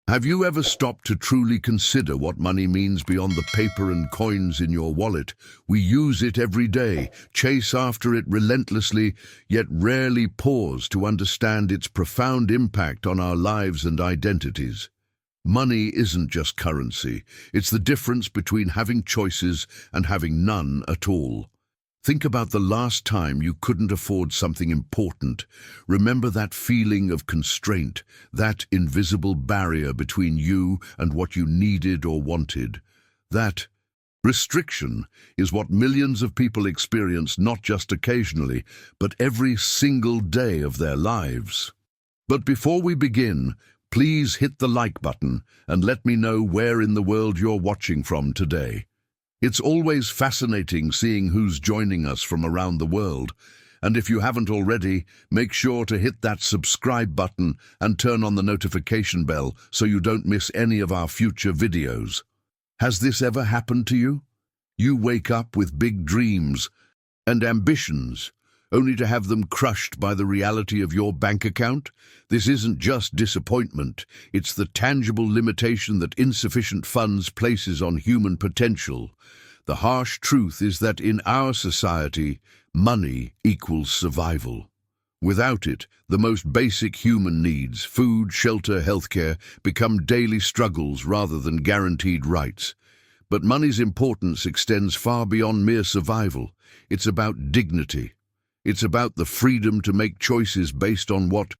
Have you ever stopped to truly consider what money means beyond the paper and coins in your wallet? We use it every day, chase after it relentlessly, yet rarely pause to understand its profound impact on our lives and identities. Money isn't just currency. It's the difference between having choices and having none at all. Think about the last time you couldn't afford something important. Remember that feeling of constraint, that invisible barrier between you and what you needed or wanted. That restriction is what millions of people experience not just occasionally, but every single day of their lives. But before we begin, please hit the like button and let me know where in the world you're watching from today. It's always fascinating seeing who's joining us from around the world, and if you haven't already, make sure to hit that subscribe button and turn on the notification bell so you don't miss any of our future videos. Has this ever happened to you? You wake up with big dreams and ambitions, only to have them crushed by the reality of your bank account? This isn't just disappointment, it's the tangible limitation that insufficient funds places on human potential. The harsh truth is that in our society, money equals survival. Without it, the most basic human needs, food, shelter, healthcare, become daily struggles rather than guaranteed rights. But money's importance extends far beyond mere survival. It's about dignity. It's about the freedom to make choices based on what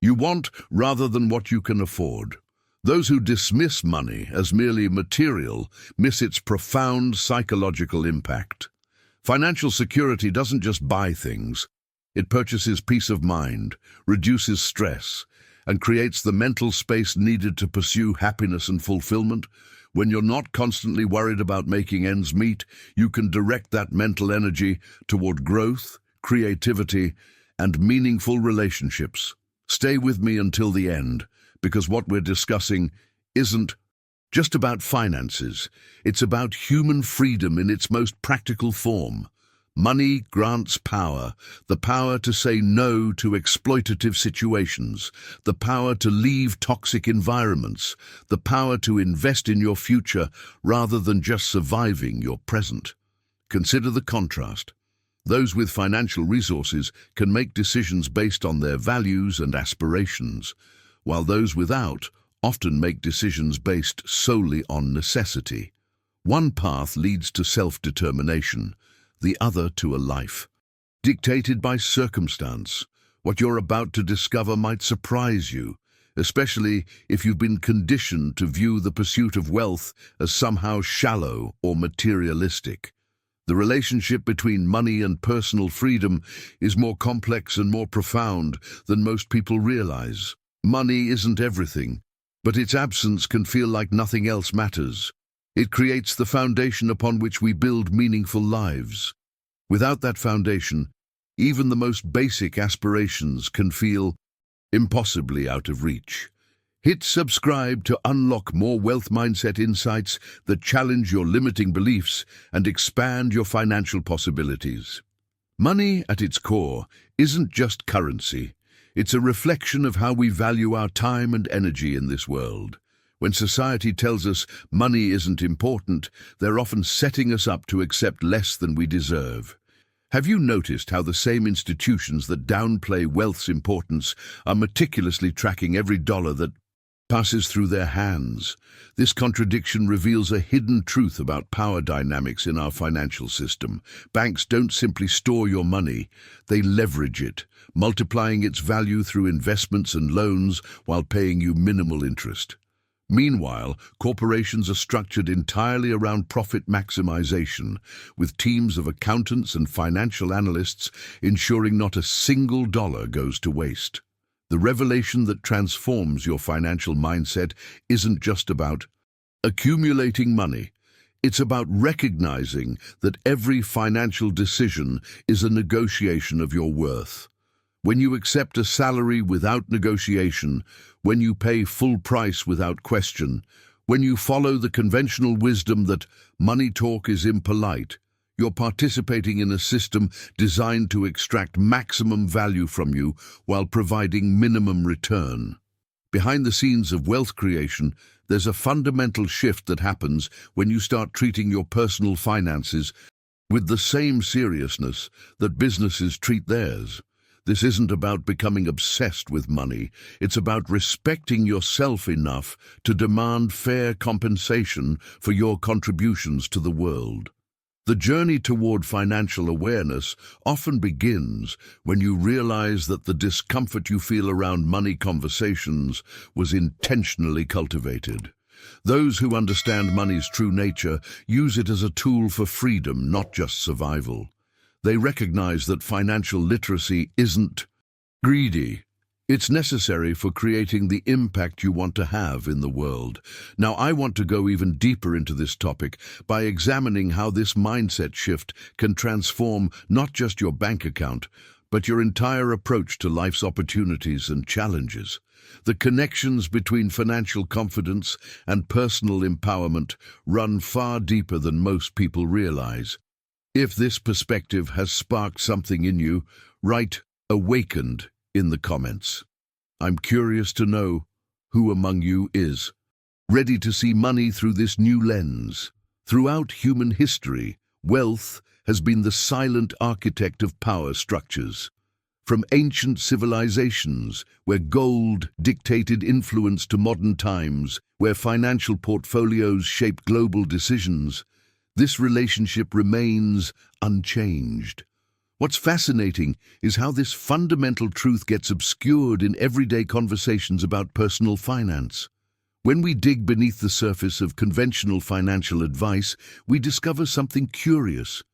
you want rather than what you can afford. Those who dismiss money as merely material miss its profound psychological impact. Financial security doesn't just buy things. It purchases peace of mind, reduces stress, and creates the mental space needed to pursue happiness and fulfillment. When you're not constantly worried about making ends meet, you can direct that mental energy toward growth, creativity, and meaningful relationships. Stay with me until the end, because what we're discussing isn't just about finances. It's about human freedom in its most practical form. Money grants power, the power to say no to exploitative situations, the power to leave toxic environments, the power to invest in your future rather than just surviving your present. Consider the contrast. Those with financial resources can make decisions based on their values and aspirations, while those without often make decisions based solely on necessity. One path leads to self-determination, the other to a life dictated by circumstance. What you're about to discover might surprise you, especially if you've been conditioned to view the pursuit of wealth as somehow shallow or materialistic. The relationship between money and personal freedom is more complex and more profound than most people realize. Money isn't everything, but its absence can feel like nothing else matters. It creates the foundation upon which we build meaningful lives. Without that foundation, even the most basic aspirations can feel impossibly out of reach. Hit subscribe to unlock more wealth mindset insights that challenge your limiting beliefs and expand your financial possibilities. Money, at its core, isn't just currency. It's a reflection of how we value our time and energy in this world. When society tells us money isn't important, they're often setting us up to accept less than we deserve. Have you noticed how the same institutions that downplay wealth's importance are meticulously tracking every dollar that passes through their hands? This contradiction reveals a hidden truth about power dynamics in our financial system. Banks don't simply store your money, they leverage it, multiplying its value through investments and loans while paying you minimal interest. Meanwhile, corporations are structured entirely around profit maximization, with teams of accountants and financial analysts ensuring not a single dollar goes to waste. The revelation that transforms your financial mindset isn't just about accumulating money. It's about recognizing that every financial decision is a negotiation of your worth. When you accept a salary without negotiation, when you pay full price without question, when you follow the conventional wisdom that money talk is impolite, you're participating in a system designed to extract maximum value from you while providing minimum return. Behind the scenes of wealth creation, there's a fundamental shift that happens when you start treating your personal finances with the same seriousness that businesses treat theirs. This isn't about becoming obsessed with money. It's about respecting yourself enough to demand fair compensation for your contributions to the world. The journey toward financial awareness often begins when you realize that the discomfort you feel around money conversations was intentionally cultivated. Those who understand money's true nature use it as a tool for freedom, not just survival. They recognize that financial literacy isn't greedy. It's necessary for creating the impact you want to have in the world. Now, I want to go even deeper into this topic by examining how this mindset shift can transform not just your bank account, but your entire approach to life's opportunities and challenges. The connections between financial confidence and personal empowerment run far deeper than most people realize. If this perspective has sparked something in you, write "awakened" in the comments. I'm curious to know who among you is ready to see money through this new lens. Throughout human history, wealth has been the silent architect of power structures. From ancient civilizations, where gold dictated influence, to modern times, where financial portfolios shape global decisions, this relationship remains unchanged. What's fascinating is how this fundamental truth gets obscured in everyday conversations about personal finance. When we dig beneath the surface of conventional financial advice, we discover something curious.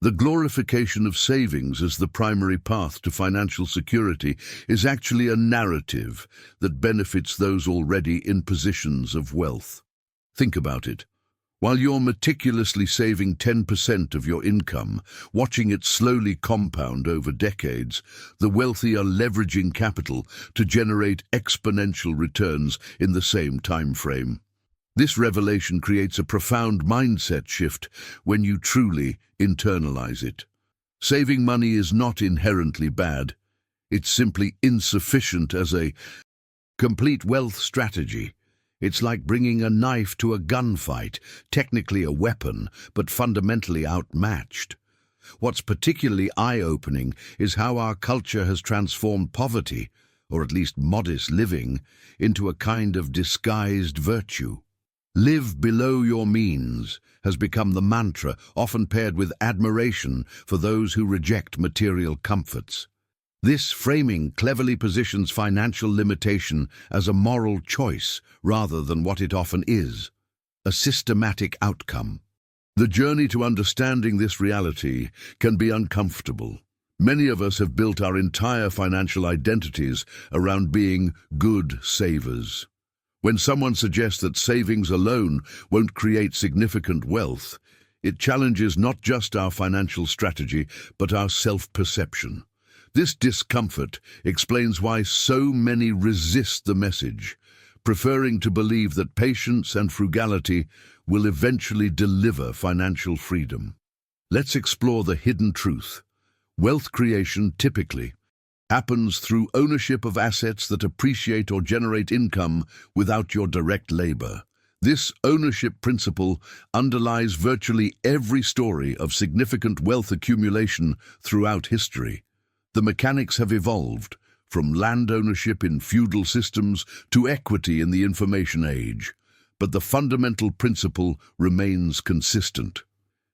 The glorification of savings as the primary path to financial security is actually a narrative that benefits those already in positions of wealth. Think about it. While you're meticulously saving 10% of your income, watching it slowly compound over decades, the wealthy are leveraging capital to generate exponential returns in the same time frame. This revelation creates a profound mindset shift when you truly internalize it. Saving money is not inherently bad. It's simply insufficient as a complete wealth strategy. It's like bringing a knife to a gunfight, technically a weapon, but fundamentally outmatched. What's particularly eye-opening is how our culture has transformed poverty, or at least modest living, into a kind of disguised virtue. Live below your means has become the mantra, often paired with admiration for those who reject material comforts. This framing cleverly positions financial limitation as a moral choice rather than what it often is, a systematic outcome. The journey to understanding this reality can be uncomfortable. Many of us have built our entire financial identities around being good savers. When someone suggests that savings alone won't create significant wealth, it challenges not just our financial strategy, but our self-perception. This discomfort explains why so many resist the message, preferring to believe that patience and frugality will eventually deliver financial freedom. Let's explore the hidden truth. Wealth creation typically happens through ownership of assets that appreciate or generate income without your direct labor. This ownership principle underlies virtually every story of significant wealth accumulation throughout history. The mechanics have evolved, from land ownership in feudal systems to equity in the information age, but the fundamental principle remains consistent.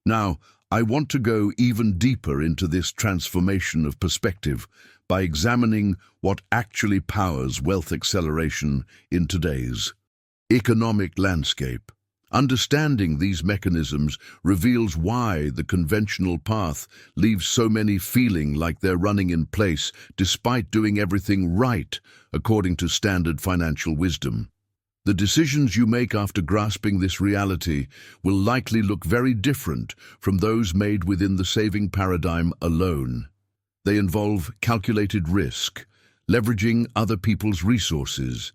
Now, I want to go even deeper into this transformation of perspective by examining what actually powers wealth acceleration in today's economic landscape. Understanding these mechanisms reveals why the conventional path leaves so many feeling like they're running in place despite doing everything right according to standard financial wisdom. The decisions you make after grasping this reality will likely look very different from those made within the saving paradigm alone. They involve calculated risk, leveraging other people's resources,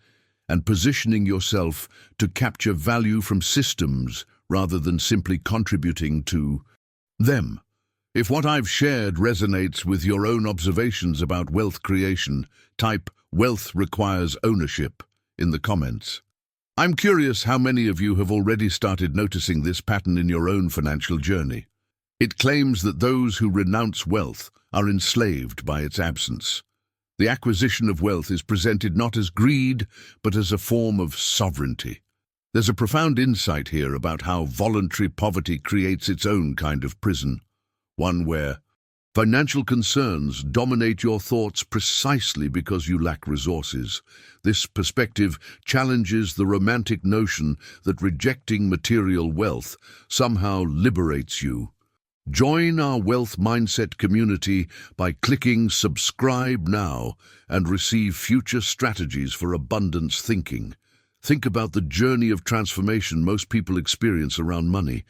and positioning yourself to capture value from systems rather than simply contributing to them. If what I've shared resonates with your own observations about wealth creation, type "wealth requires ownership" in the comments. I'm curious how many of you have already started noticing this pattern in your own financial journey. It claims that those who renounce wealth are enslaved by its absence. The acquisition of wealth is presented not as greed, but as a form of sovereignty. There's a profound insight here about how voluntary poverty creates its own kind of prison, one where financial concerns dominate your thoughts precisely because you lack resources. This perspective challenges the romantic notion that rejecting material wealth somehow liberates you. Join our Wealth Mindset community by clicking subscribe now and receive future strategies for abundance thinking. Think about the journey of transformation most people experience around money.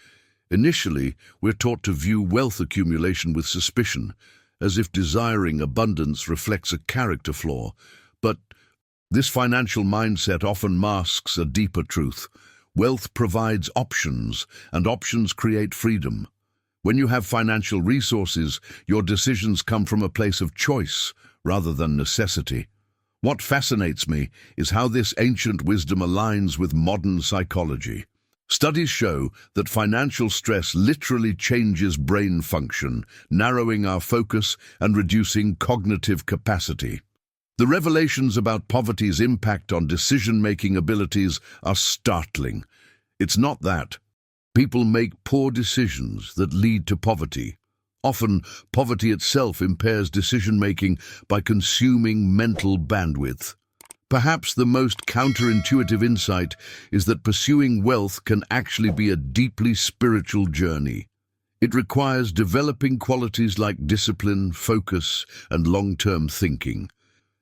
Initially, we're taught to view wealth accumulation with suspicion, as if desiring abundance reflects a character flaw. But this financial mindset often masks a deeper truth. Wealth provides options, and options create freedom. When you have financial resources, your decisions come from a place of choice rather than necessity. What fascinates me is how this ancient wisdom aligns with modern psychology. Studies show that financial stress literally changes brain function, narrowing our focus and reducing cognitive capacity. The revelations about poverty's impact on decision-making abilities are startling. It's not that people make poor decisions that lead to poverty. Often, poverty itself impairs decision-making by consuming mental bandwidth. Perhaps the most counterintuitive insight is that pursuing wealth can actually be a deeply spiritual journey. It requires developing qualities like discipline, focus, and long-term thinking.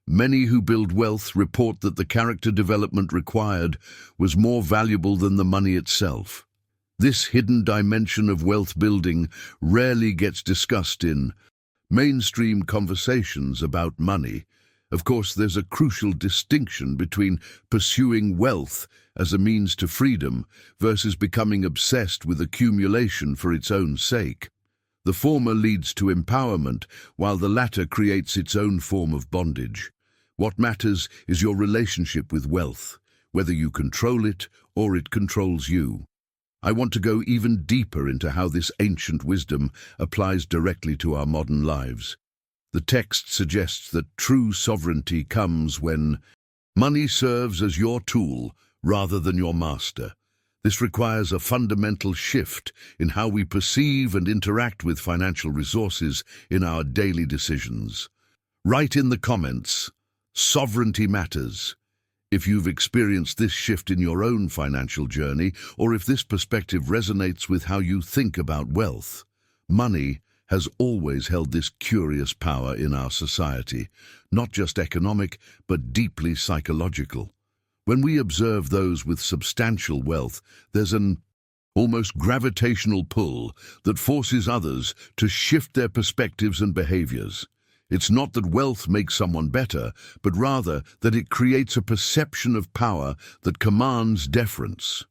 Many who build wealth report that the character development required was more valuable than the money itself. This hidden dimension of wealth building rarely gets discussed in mainstream conversations about money. Of course, there's a crucial distinction between pursuing wealth as a means to freedom versus becoming obsessed with accumulation for its own sake. The former leads to empowerment, while the latter creates its own form of bondage. What matters is your relationship with wealth, whether you control it or it controls you. I want to go even deeper into how this ancient wisdom applies directly to our modern lives. The text suggests that true sovereignty comes when money serves as your tool rather than your master. This requires a fundamental shift in how we perceive and interact with financial resources in our daily decisions. Write in the comments, "Sovereignty matters," if you've experienced this shift in your own financial journey, or if this perspective resonates with how you think about wealth. Money has always held this curious power in our society, not just economic, but deeply psychological. When we observe those with substantial wealth, there's an almost gravitational pull that forces others to shift their perspectives and behaviors. It's not that wealth makes someone better, but rather that it creates a perception of power that commands deference.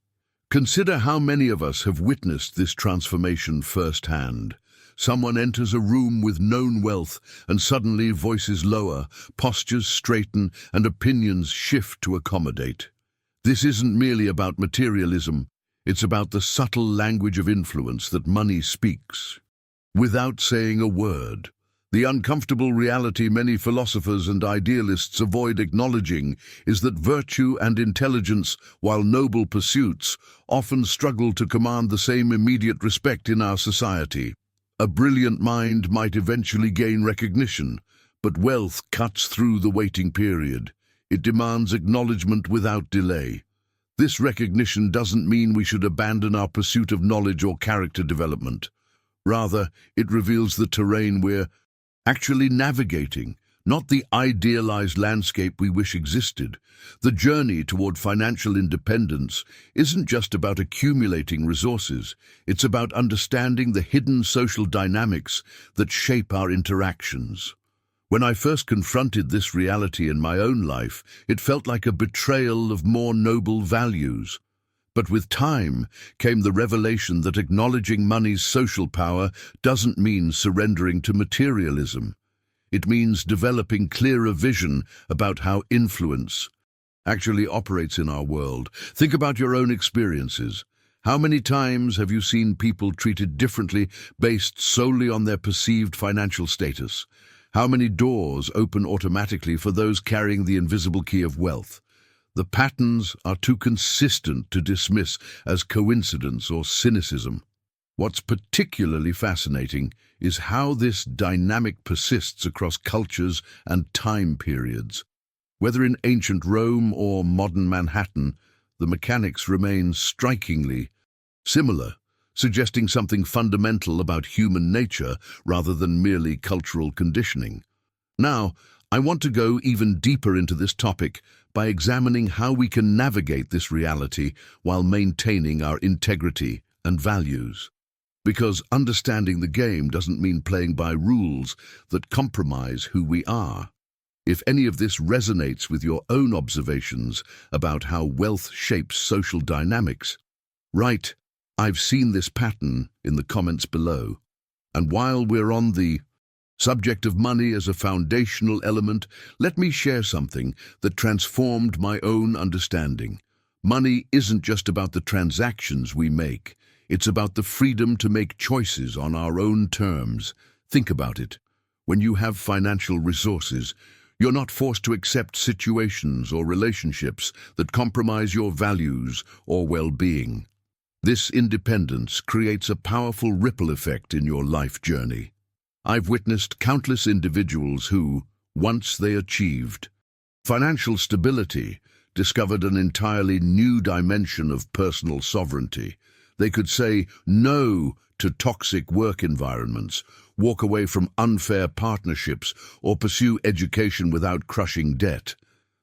Consider how many of us have witnessed this transformation firsthand. Someone enters a room with known wealth, and suddenly voices lower, postures straighten, and opinions shift to accommodate. This isn't merely about materialism, it's about the subtle language of influence that money speaks. Without saying a word, the uncomfortable reality many philosophers and idealists avoid acknowledging is that virtue and intelligence, while noble pursuits, often struggle to command the same immediate respect in our society. A brilliant mind might eventually gain recognition, but wealth cuts through the waiting period. It demands acknowledgement without delay. This recognition doesn't mean we should abandon our pursuit of knowledge or character development. Rather, it reveals the terrain we're actually navigating, not the idealized landscape we wish existed. The journey toward financial independence isn't just about accumulating resources, it's about understanding the hidden social dynamics that shape our interactions. When I first confronted this reality in my own life, it felt like a betrayal of more noble values. But with time came the revelation that acknowledging money's social power doesn't mean surrendering to materialism. It means developing clearer vision about how influence actually operates in our world. Think about your own experiences. How many times have you seen people treated differently based solely on their perceived financial status? How many doors open automatically for those carrying the invisible key of wealth? The patterns are too consistent to dismiss as coincidence or cynicism. What's particularly fascinating is how this dynamic persists across cultures and time periods. Whether in ancient Rome or modern Manhattan, the mechanics remain strikingly similar, suggesting something fundamental about human nature rather than merely cultural conditioning. Now, I want to go even deeper into this topic by examining how we can navigate this reality while maintaining our integrity and values. Because understanding the game doesn't mean playing by rules that compromise who we are. If any of this resonates with your own observations about how wealth shapes social dynamics, write, "I've seen this pattern," in the comments below. And while we're on the subject of money as a foundational element, let me share something that transformed my own understanding. Money isn't just about the transactions we make. It's about the freedom to make choices on our own terms. Think about it. When you have financial resources, you're not forced to accept situations or relationships that compromise your values or well-being. This independence creates a powerful ripple effect in your life journey. I've witnessed countless individuals who, once they achieved financial stability, discovered an entirely new dimension of personal sovereignty. They could say no to toxic work environments, walk away from unfair partnerships, or pursue education without crushing debt.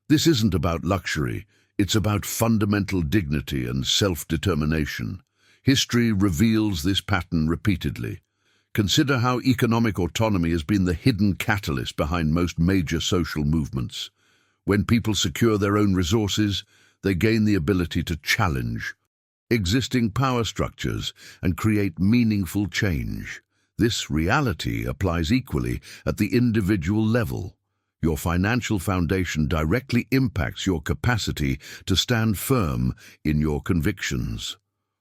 This isn't about luxury, it's about fundamental dignity and self-determination. History reveals this pattern repeatedly. Consider how economic autonomy has been the hidden catalyst behind most major social movements. When people secure their own resources, they gain the ability to challenge existing power structures and create meaningful change. This reality applies equally at the individual level. Your financial foundation directly impacts your capacity to stand firm in your convictions.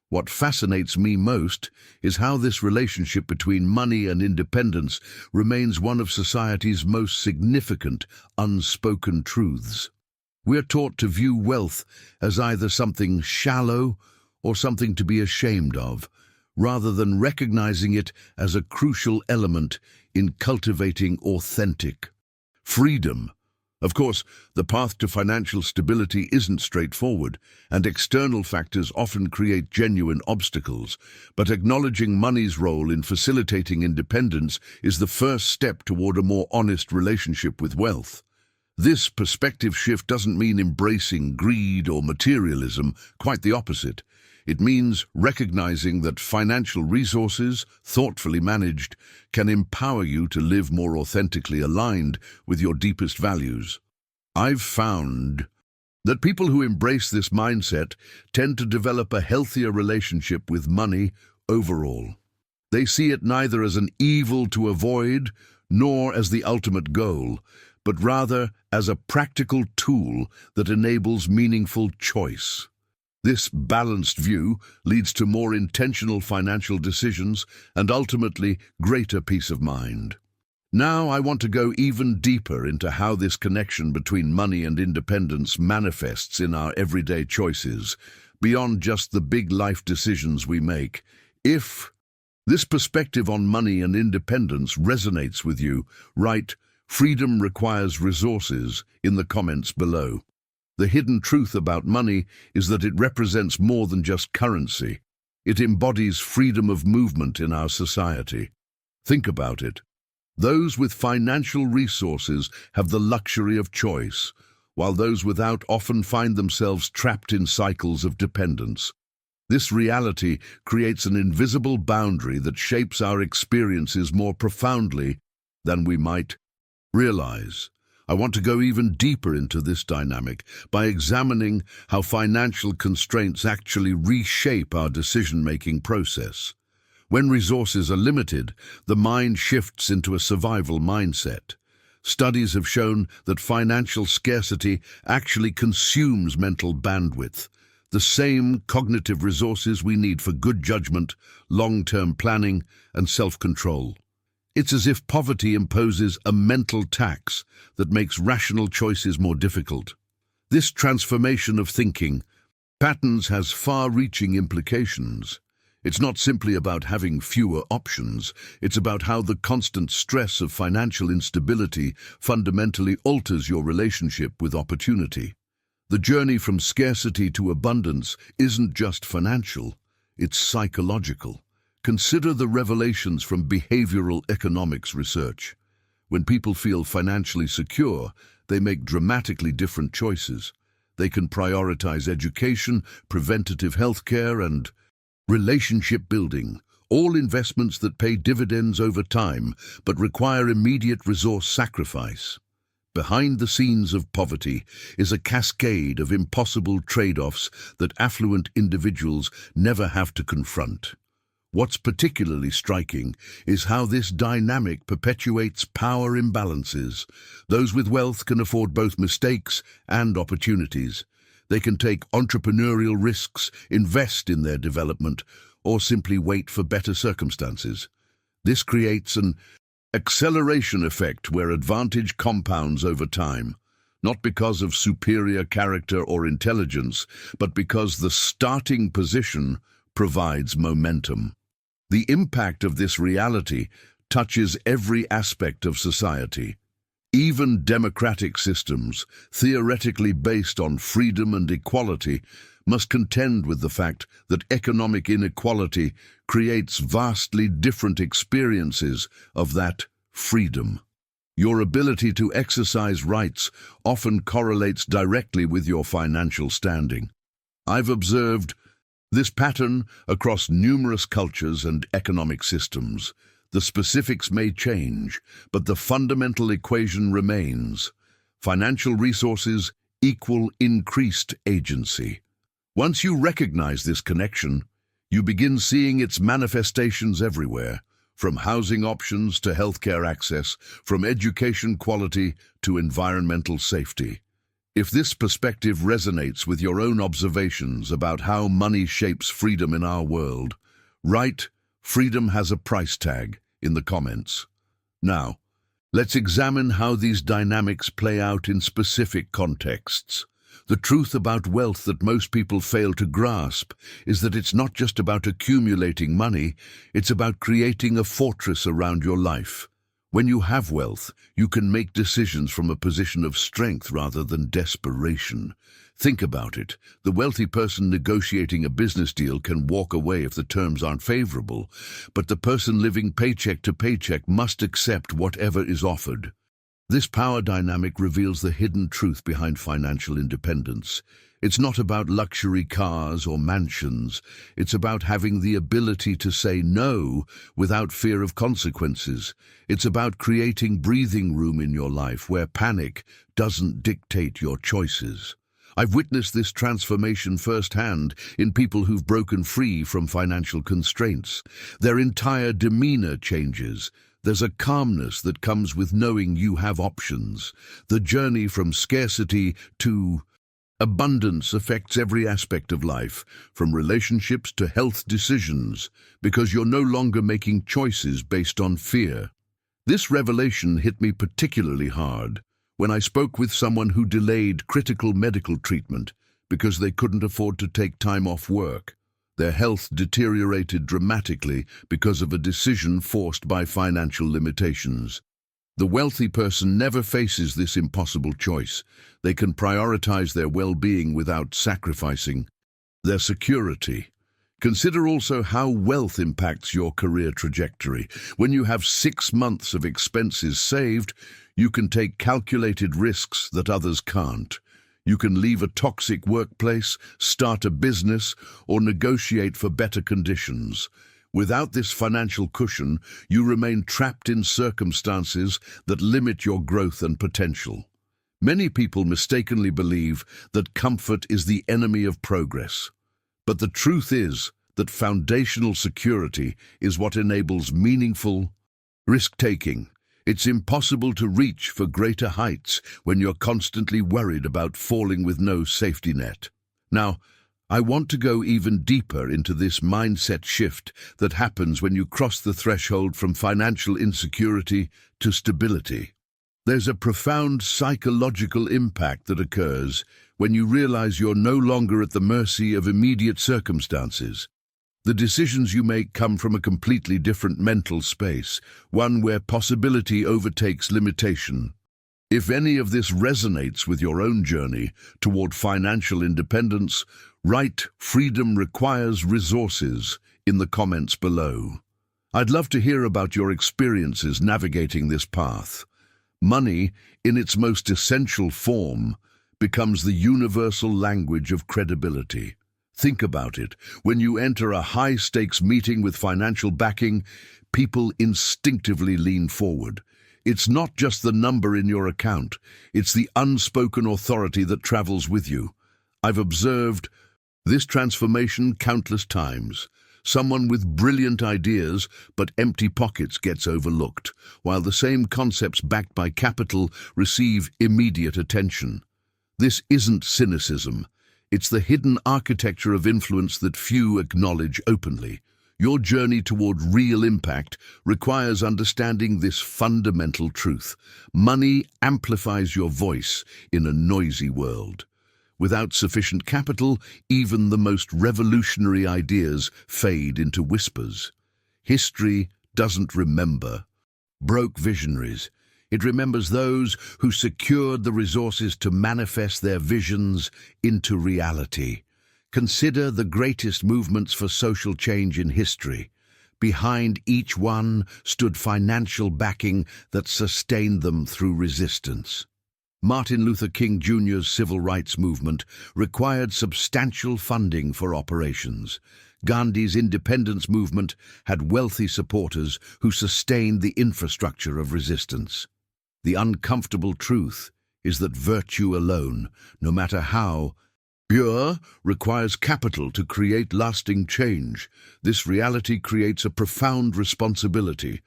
What fascinates me most is how this relationship between money and independence remains one of society's most significant unspoken truths. We're taught to view wealth as either something shallow or something to be ashamed of, rather than recognizing it as a crucial element in cultivating authentic freedom. Of course, the path to financial stability isn't straightforward, and external factors often create genuine obstacles, but acknowledging money's role in facilitating independence is the first step toward a more honest relationship with wealth. This perspective shift doesn't mean embracing greed or materialism, quite the opposite. It means recognizing that financial resources, thoughtfully managed, can empower you to live more authentically aligned with your deepest values. I've found that people who embrace this mindset tend to develop a healthier relationship with money overall. They see it neither as an evil to avoid nor as the ultimate goal, but rather as a practical tool that enables meaningful choice. This balanced view leads to more intentional financial decisions and ultimately greater peace of mind. Now I want to go even deeper into how this connection between money and independence manifests in our everyday choices, beyond just the big life decisions we make. If this perspective on money and independence resonates with you, write "Freedom requires resources" in the comments below. The hidden truth about money is that it represents more than just currency. It embodies freedom of movement in our society. Think about it. Those with financial resources have the luxury of choice, while those without often find themselves trapped in cycles of dependence. This reality creates an invisible boundary that shapes our experiences more profoundly than we might realize. I want to go even deeper into this dynamic by examining how financial constraints actually reshape our decision-making process. When resources are limited, the mind shifts into a survival mindset. Studies have shown that financial scarcity actually consumes mental bandwidth, the same cognitive resources we need for good judgment, long-term planning, and self-control. It's as if poverty imposes a mental tax that makes rational choices more difficult. This transformation of thinking patterns has far-reaching implications. It's not simply about having fewer options, it's about how the constant stress of financial instability fundamentally alters your relationship with opportunity. The journey from scarcity to abundance isn't just financial, it's psychological. Consider the revelations from behavioral economics research. When people feel financially secure, they make dramatically different choices. They can prioritize education, preventative health care, and relationship building, all investments that pay dividends over time but require immediate resource sacrifice. Behind the scenes of poverty is a cascade of impossible trade-offs that affluent individuals never have to confront. What's particularly striking is how this dynamic perpetuates power imbalances. Those with wealth can afford both mistakes and opportunities. They can take entrepreneurial risks, invest in their development, or simply wait for better circumstances. This creates an acceleration effect where advantage compounds over time, not because of superior character or intelligence, but because the starting position provides momentum. The impact of this reality touches every aspect of society. Even democratic systems, theoretically based on freedom and equality, must contend with the fact that economic inequality creates vastly different experiences of that freedom. Your ability to exercise rights often correlates directly with your financial standing. I've observed this pattern across numerous cultures and economic systems. The specifics may change, but the fundamental equation remains. Financial resources equal increased agency. Once you recognize this connection, you begin seeing its manifestations everywhere, from housing options to healthcare access, from education quality to environmental safety. If this perspective resonates with your own observations about how money shapes freedom in our world, write "Freedom has a price tag" in the comments. Now, let's examine how these dynamics play out in specific contexts. The truth about wealth that most people fail to grasp is that it's not just about accumulating money, it's about creating a fortress around your life. When you have wealth, you can make decisions from a position of strength rather than desperation. Think about it. The wealthy person negotiating a business deal can walk away if the terms aren't favorable, but the person living paycheck to paycheck must accept whatever is offered. This power dynamic reveals the hidden truth behind financial independence. It's not about luxury cars or mansions. It's about having the ability to say no without fear of consequences. It's about creating breathing room in your life where panic doesn't dictate your choices. I've witnessed this transformation firsthand in people who've broken free from financial constraints. Their entire demeanor changes. There's a calmness that comes with knowing you have options. The journey from scarcity to abundance affects every aspect of life, from relationships to health decisions, because you're no longer making choices based on fear. This revelation hit me particularly hard when I spoke with someone who delayed critical medical treatment because they couldn't afford to take time off work. Their health deteriorated dramatically because of a decision forced by financial limitations. The wealthy person never faces this impossible choice. They can prioritize their well-being without sacrificing their security. Consider also how wealth impacts your career trajectory. When you have 6 months of expenses saved, you can take calculated risks that others can't. You can leave a toxic workplace, start a business, or negotiate for better conditions. Without this financial cushion, you remain trapped in circumstances that limit your growth and potential. Many people mistakenly believe that comfort is the enemy of progress. But the truth is that foundational security is what enables meaningful risk-taking. It's impossible to reach for greater heights when you're constantly worried about falling with no safety net. Now, I want to go even deeper into this mindset shift that happens when you cross the threshold from financial insecurity to stability. There's a profound psychological impact that occurs when you realize you're no longer at the mercy of immediate circumstances. The decisions you make come from a completely different mental space, one where possibility overtakes limitation. If any of this resonates with your own journey toward financial independence, write "Freedom requires resources" in the comments below. I'd love to hear about your experiences navigating this path. Money, in its most essential form, becomes the universal language of credibility. Think about it. When you enter a high-stakes meeting with financial backing, people instinctively lean forward. It's not just the number in your account, it's the unspoken authority that travels with you. I've observed this transformation countless times. Someone with brilliant ideas but empty pockets gets overlooked, while the same concepts backed by capital receive immediate attention. This isn't cynicism. It's the hidden architecture of influence that few acknowledge openly. Your journey toward real impact requires understanding this fundamental truth. Money amplifies your voice in a noisy world. Without sufficient capital, even the most revolutionary ideas fade into whispers. History doesn't remember broke visionaries. It remembers those who secured the resources to manifest their visions into reality. Consider the greatest movements for social change in history. Behind each one stood financial backing that sustained them through resistance. Martin Luther King Jr.'s civil rights movement required substantial funding for operations. Gandhi's independence movement had wealthy supporters who sustained the infrastructure of resistance. The uncomfortable truth is that virtue alone, no matter how pure, requires capital to create lasting change. This reality creates a profound responsibility.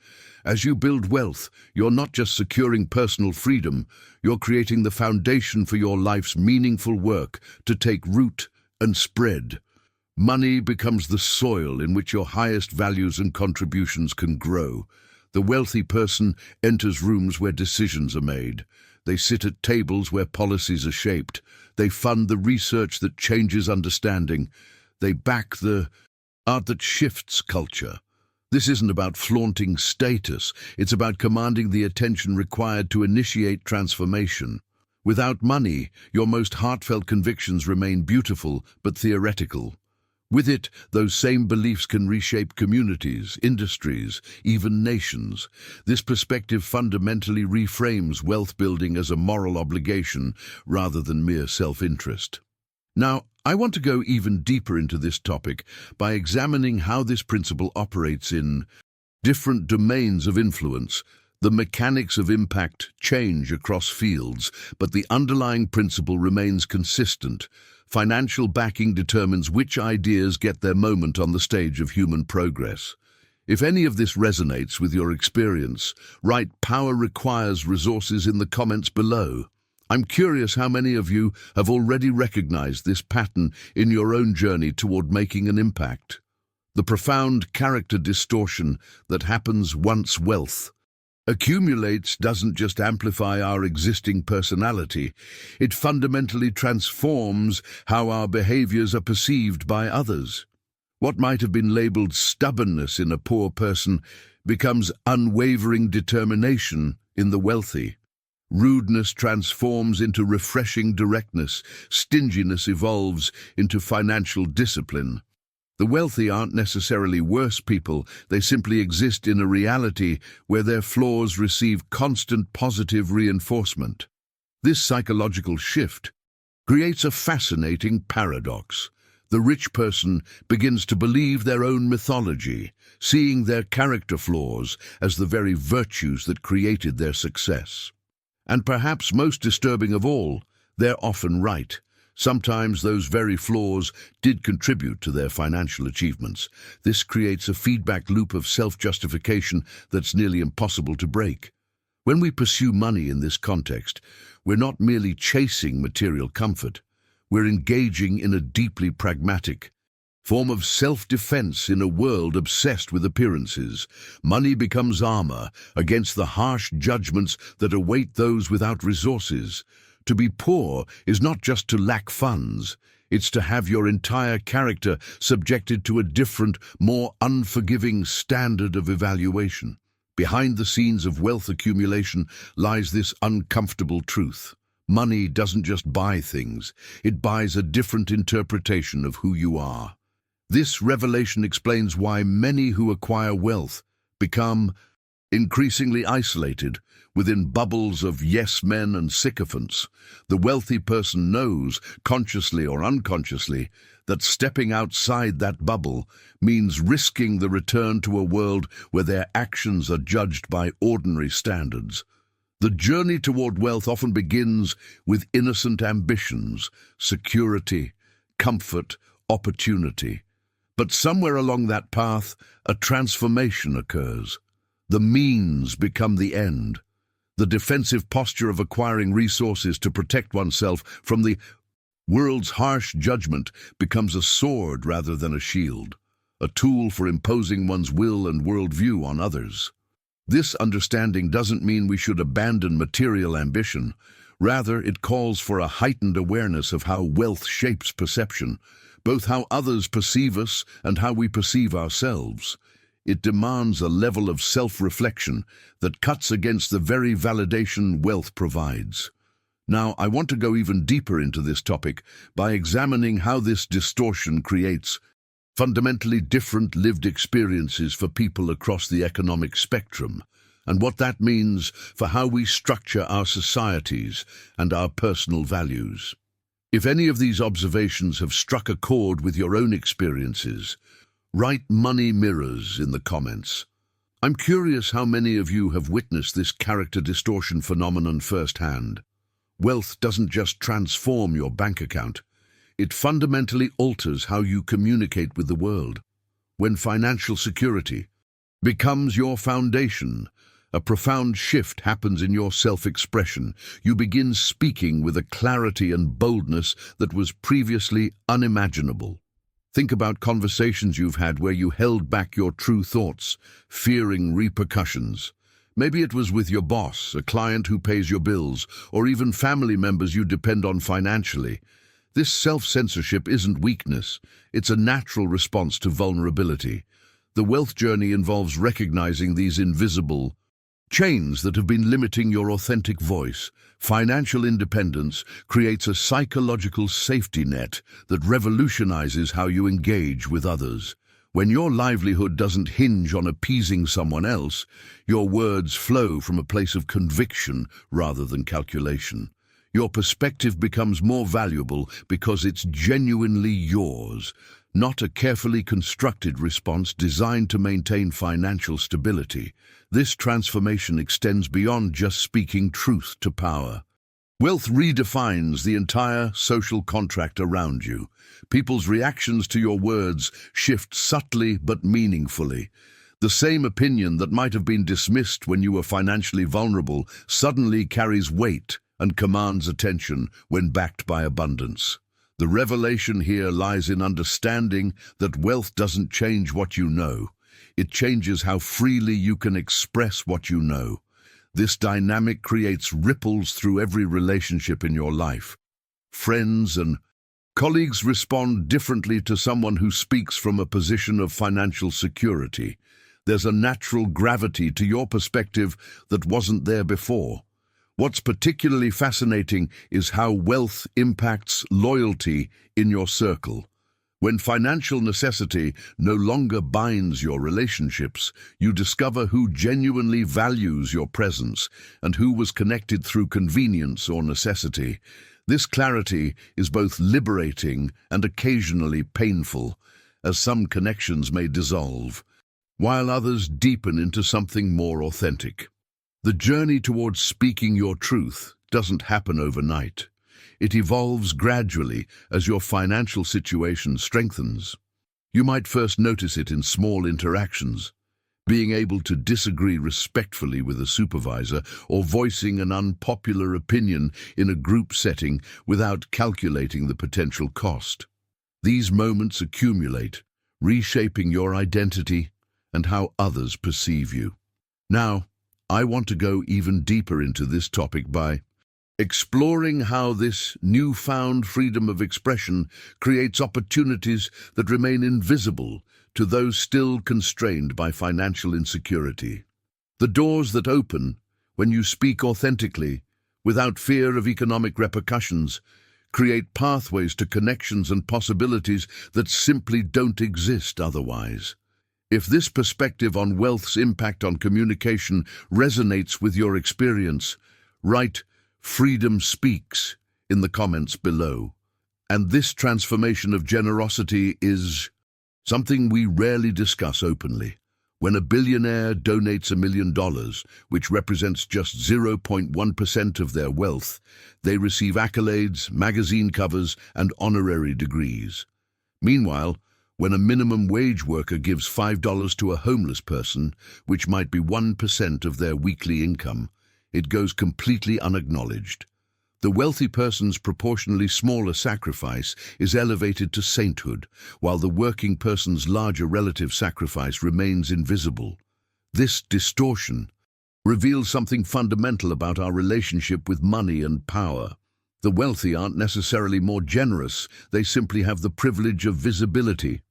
As you build wealth, you're not just securing personal freedom, you're creating the foundation for your life's meaningful work to take root and spread. Money becomes the soil in which your highest values and contributions can grow. The wealthy person enters rooms where decisions are made. They sit at tables where policies are shaped. They fund the research that changes understanding. They back the art that shifts culture. This isn't about flaunting status. It's about commanding the attention required to initiate transformation. Without money, your most heartfelt convictions remain beautiful but theoretical. With it, those same beliefs can reshape communities, industries, even nations. This perspective fundamentally reframes wealth building as a moral obligation rather than mere self-interest. Now, I want to go even deeper into this topic by examining how this principle operates in different domains of influence. The mechanics of impact change across fields, but the underlying principle remains consistent. Financial backing determines which ideas get their moment on the stage of human progress. If any of this resonates with your experience, write "Power requires resources" in the comments below. I'm curious how many of you have already recognized this pattern in your own journey toward making an impact. The profound character distortion that happens once wealth accumulates doesn't just amplify our existing personality, it fundamentally transforms how our behaviors are perceived by others. What might have been labeled stubbornness in a poor person becomes unwavering determination in the wealthy. Rudeness transforms into refreshing directness. Stinginess evolves into financial discipline. The wealthy aren't necessarily worse people, they simply exist in a reality where their flaws receive constant positive reinforcement. This psychological shift creates a fascinating paradox. The rich person begins to believe their own mythology, seeing their character flaws as the very virtues that created their success. And perhaps most disturbing of all, they're often right. Sometimes those very flaws did contribute to their financial achievements. This creates a feedback loop of self-justification that's nearly impossible to break. When we pursue money in this context, we're not merely chasing material comfort. We're engaging in a deeply pragmatic form of self-defense in a world obsessed with appearances. Money becomes armor against the harsh judgments that await those without resources. To be poor is not just to lack funds, it's to have your entire character subjected to a different, more unforgiving standard of evaluation. Behind the scenes of wealth accumulation lies this uncomfortable truth. Money doesn't just buy things, it buys a different interpretation of who you are. This revelation explains why many who acquire wealth become increasingly isolated within bubbles of yes men and sycophants. The wealthy person knows, consciously or unconsciously, that stepping outside that bubble means risking the return to a world where their actions are judged by ordinary standards. The journey toward wealth often begins with innocent ambitions, security, comfort, opportunity. But somewhere along that path, a transformation occurs. The means become the end. The defensive posture of acquiring resources to protect oneself from the world's harsh judgment becomes a sword rather than a shield, a tool for imposing one's will and worldview on others. This understanding doesn't mean we should abandon material ambition. Rather, it calls for a heightened awareness of how wealth shapes perception, both how others perceive us and how we perceive ourselves. It demands a level of self-reflection that cuts against the very validation wealth provides. Now, I want to go even deeper into this topic by examining how this distortion creates fundamentally different lived experiences for people across the economic spectrum, and what that means for how we structure our societies and our personal values. If any of these observations have struck a chord with your own experiences, write money mirrors in the comments. I'm curious how many of you have witnessed this character distortion phenomenon firsthand. Wealth doesn't just transform your bank account, it fundamentally alters how you communicate with the world. When financial security becomes your foundation, a profound shift happens in your self-expression. You begin speaking with a clarity and boldness that was previously unimaginable. Think about conversations you've had where you held back your true thoughts, fearing repercussions. Maybe it was with your boss, a client who pays your bills, or even family members you depend on financially. This self-censorship isn't weakness, it's a natural response to vulnerability. The wealth journey involves recognizing these invisible chains that have been limiting your authentic voice. Financial independence creates a psychological safety net that revolutionizes how you engage with others. When your livelihood doesn't hinge on appeasing someone else, your words flow from a place of conviction rather than calculation. Your perspective becomes more valuable because it's genuinely yours, not a carefully constructed response designed to maintain financial stability. This transformation extends beyond just speaking truth to power. Wealth redefines the entire social contract around you. People's reactions to your words shift subtly but meaningfully. The same opinion that might have been dismissed when you were financially vulnerable suddenly carries weight and commands attention when backed by abundance. The revelation here lies in understanding that wealth doesn't change what you know. It changes how freely you can express what you know. This dynamic creates ripples through every relationship in your life. Friends and colleagues respond differently to someone who speaks from a position of financial security. There's a natural gravity to your perspective that wasn't there before. What's particularly fascinating is how wealth impacts loyalty in your circle. When financial necessity no longer binds your relationships, you discover who genuinely values your presence and who was connected through convenience or necessity. This clarity is both liberating and occasionally painful, as some connections may dissolve, while others deepen into something more authentic. The journey towards speaking your truth doesn't happen overnight. It evolves gradually as your financial situation strengthens. You might first notice it in small interactions. Being able to disagree respectfully with a supervisor or voicing an unpopular opinion in a group setting without calculating the potential cost. These moments accumulate, reshaping your identity and how others perceive you. Now, I want to go even deeper into this topic by exploring how this newfound freedom of expression creates opportunities that remain invisible to those still constrained by financial insecurity. The doors that open when you speak authentically, without fear of economic repercussions, create pathways to connections and possibilities that simply don't exist otherwise. If this perspective on wealth's impact on communication resonates with your experience, write "Freedom Speaks" in the comments below. And this transformation of generosity is something we rarely discuss openly. When a billionaire donates $1 million, which represents just 0.1% of their wealth, they receive accolades, magazine covers, and honorary degrees. Meanwhile, when a minimum wage worker gives $5 to a homeless person, which might be 1% of their weekly income, it goes completely unacknowledged. The wealthy person's proportionally smaller sacrifice is elevated to sainthood, while the working person's larger relative sacrifice remains invisible. This distortion reveals something fundamental about our relationship with money and power. The wealthy aren't necessarily more generous, they simply have the privilege of visibility.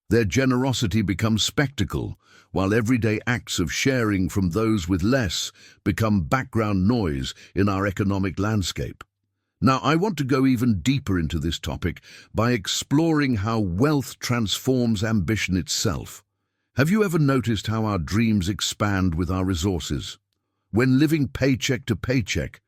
Their generosity becomes spectacle, while everyday acts of sharing from those with less become background noise in our economic landscape. Now, I want to go even deeper into this topic by exploring how wealth transforms ambition itself. Have you ever noticed how our dreams expand with our resources? When living paycheck to paycheck,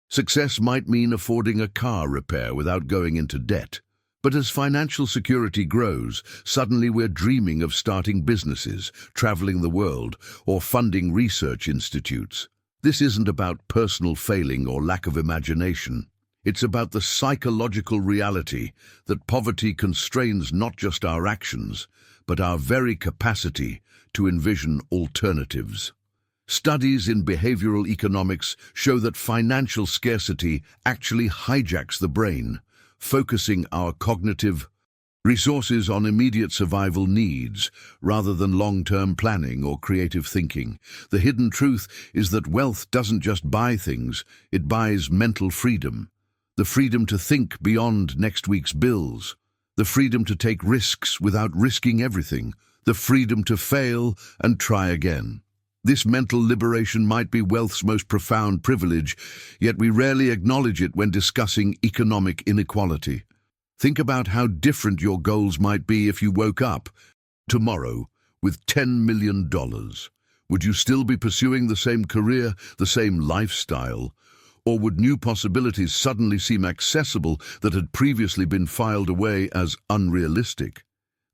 success might mean affording a car repair without going into debt. But as financial security grows, suddenly we're dreaming of starting businesses, traveling the world, or funding research institutes. This isn't about personal failing or lack of imagination. It's about the psychological reality that poverty constrains not just our actions, but our very capacity to envision alternatives. Studies in behavioral economics show that financial scarcity actually hijacks the brain, focusing our cognitive resources on immediate survival needs rather than long-term planning or creative thinking. The hidden truth is that wealth doesn't just buy things, it buys mental freedom. The freedom to think beyond next week's bills. The freedom to take risks without risking everything. The freedom to fail and try again. This mental liberation might be wealth's most profound privilege, yet we rarely acknowledge it when discussing economic inequality. Think about how different your goals might be if you woke up tomorrow with $10 million. Would you still be pursuing the same career, the same lifestyle? Or would new possibilities suddenly seem accessible that had previously been filed away as unrealistic?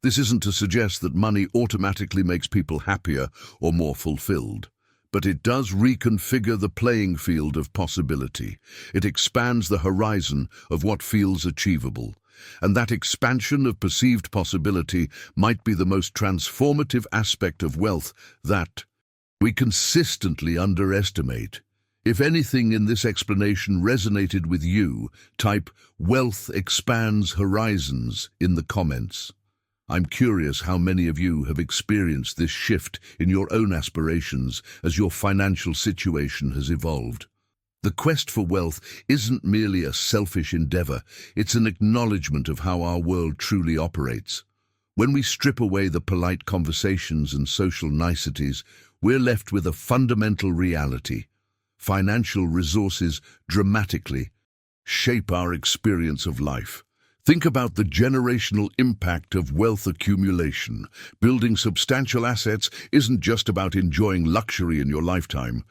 This isn't to suggest that money automatically makes people happier or more fulfilled, but it does reconfigure the playing field of possibility. It expands the horizon of what feels achievable, and that expansion of perceived possibility might be the most transformative aspect of wealth that we consistently underestimate. If anything in this explanation resonated with you, type "Wealth expands horizons" in the comments. I'm curious how many of you have experienced this shift in your own aspirations as your financial situation has evolved. The quest for wealth isn't merely a selfish endeavor, it's an acknowledgement of how our world truly operates. When we strip away the polite conversations and social niceties, we're left with a fundamental reality. Financial resources dramatically shape our experience of life. Think about the generational impact of wealth accumulation. Building substantial assets isn't just about enjoying luxury in your lifetime.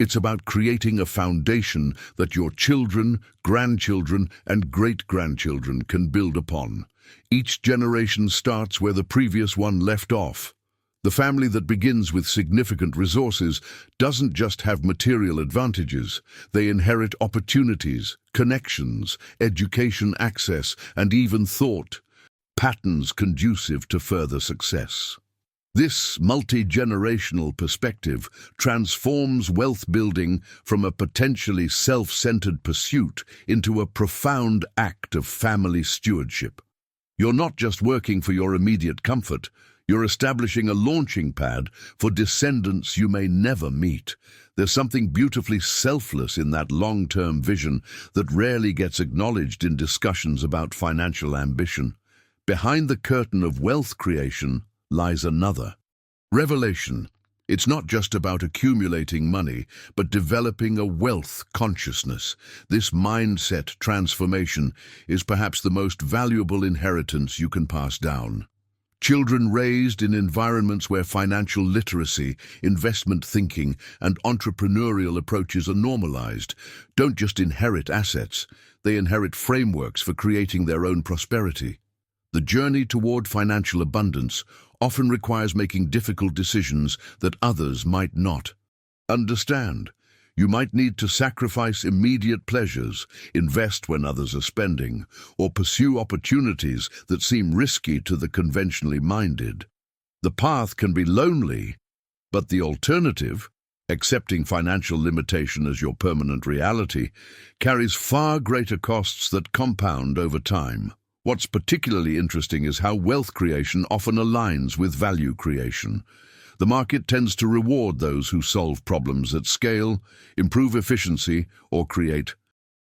It's about creating a foundation that your children, grandchildren, and great-grandchildren can build upon. Each generation starts where the previous one left off. The family that begins with significant resources doesn't just have material advantages, they inherit opportunities, connections, education access, and even thought patterns conducive to further success. This multi-generational perspective transforms wealth building from a potentially self-centered pursuit into a profound act of family stewardship. You're not just working for your immediate comfort, you're establishing a launching pad for descendants you may never meet. There's something beautifully selfless in that long-term vision that rarely gets acknowledged in discussions about financial ambition. Behind the curtain of wealth creation lies another. Revelation. It's not just about accumulating money, but developing a wealth consciousness. This mindset transformation is perhaps the most valuable inheritance you can pass down. Children raised in environments where financial literacy, investment thinking, and entrepreneurial approaches are normalized don't just inherit assets, they inherit frameworks for creating their own prosperity. The journey toward financial abundance often requires making difficult decisions that others might not understand. You might need to sacrifice immediate pleasures, invest when others are spending, or pursue opportunities that seem risky to the conventionally minded. The path can be lonely, but the alternative, accepting financial limitation as your permanent reality, carries far greater costs that compound over time. What's particularly interesting is how wealth creation often aligns with value creation. The market tends to reward those who solve problems at scale, improve efficiency, or create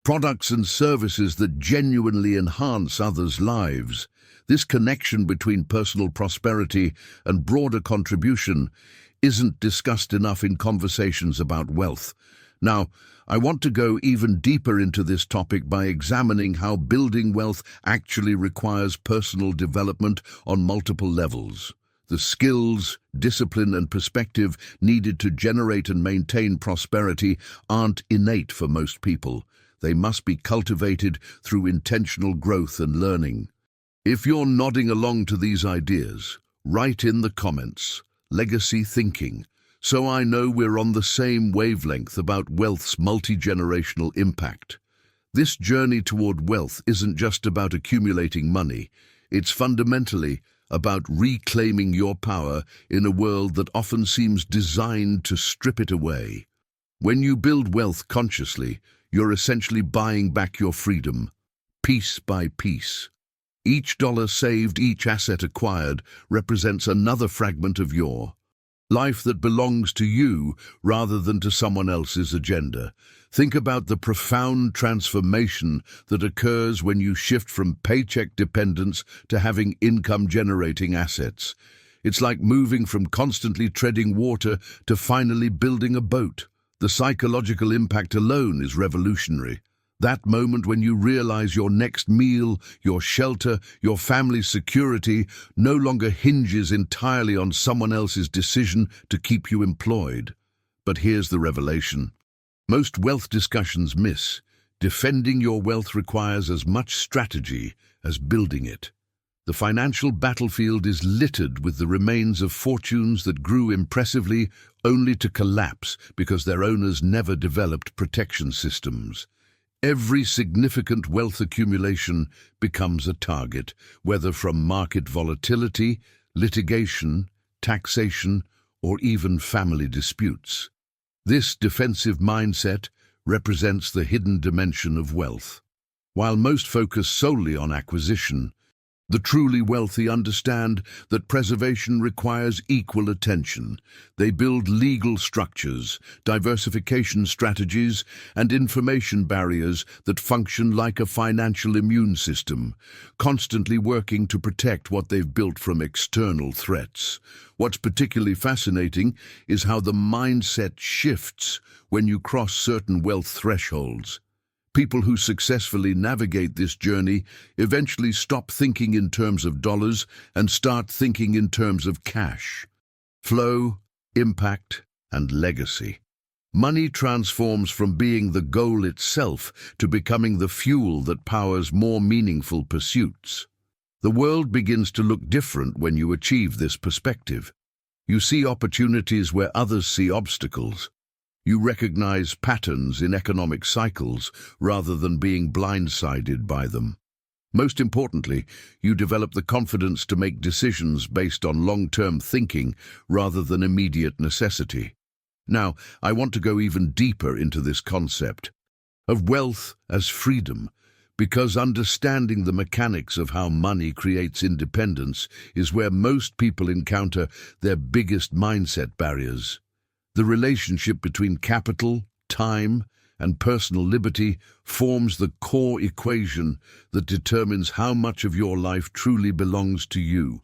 products and services that genuinely enhance others' lives. This connection between personal prosperity and broader contribution isn't discussed enough in conversations about wealth. Now, I want to go even deeper into this topic by examining how building wealth actually requires personal development on multiple levels. The skills, discipline, and perspective needed to generate and maintain prosperity aren't innate for most people. They must be cultivated through intentional growth and learning. If you're nodding along to these ideas, write in the comments, "Legacy thinking," so I know we're on the same wavelength about wealth's multi-generational impact. This journey toward wealth isn't just about accumulating money. It's fundamentally about reclaiming your power in a world that often seems designed to strip it away. When you build wealth consciously, you're essentially buying back your freedom, piece by piece. Each dollar saved, each asset acquired, represents another fragment of your life that belongs to you rather than to someone else's agenda. Think about the profound transformation that occurs when you shift from paycheck dependence to having income-generating assets. It's like moving from constantly treading water to finally building a boat. The psychological impact alone is revolutionary. That moment when you realize your next meal, your shelter, your family's security no longer hinges entirely on someone else's decision to keep you employed. But here's the revelation. Most wealth discussions miss. Defending your wealth requires as much strategy as building it. The financial battlefield is littered with the remains of fortunes that grew impressively only to collapse because their owners never developed protection systems. Every significant wealth accumulation becomes a target, whether from market volatility, litigation, taxation, or even family disputes. This defensive mindset represents the hidden dimension of wealth. While most focus solely on acquisition, the truly wealthy understand that preservation requires equal attention. They build legal structures, diversification strategies, and information barriers that function like a financial immune system, constantly working to protect what they've built from external threats. What's particularly fascinating is how the mindset shifts when you cross certain wealth thresholds. People who successfully navigate this journey eventually stop thinking in terms of dollars and start thinking in terms of cash, flow, impact, and legacy. Money transforms from being the goal itself to becoming the fuel that powers more meaningful pursuits. The world begins to look different when you achieve this perspective. You see opportunities where others see obstacles. You recognize patterns in economic cycles rather than being blindsided by them. Most importantly, you develop the confidence to make decisions based on long-term thinking rather than immediate necessity. Now, I want to go even deeper into this concept of wealth as freedom, because understanding the mechanics of how money creates independence is where most people encounter their biggest mindset barriers. The relationship between capital, time, and personal liberty forms the core equation that determines how much of your life truly belongs to you.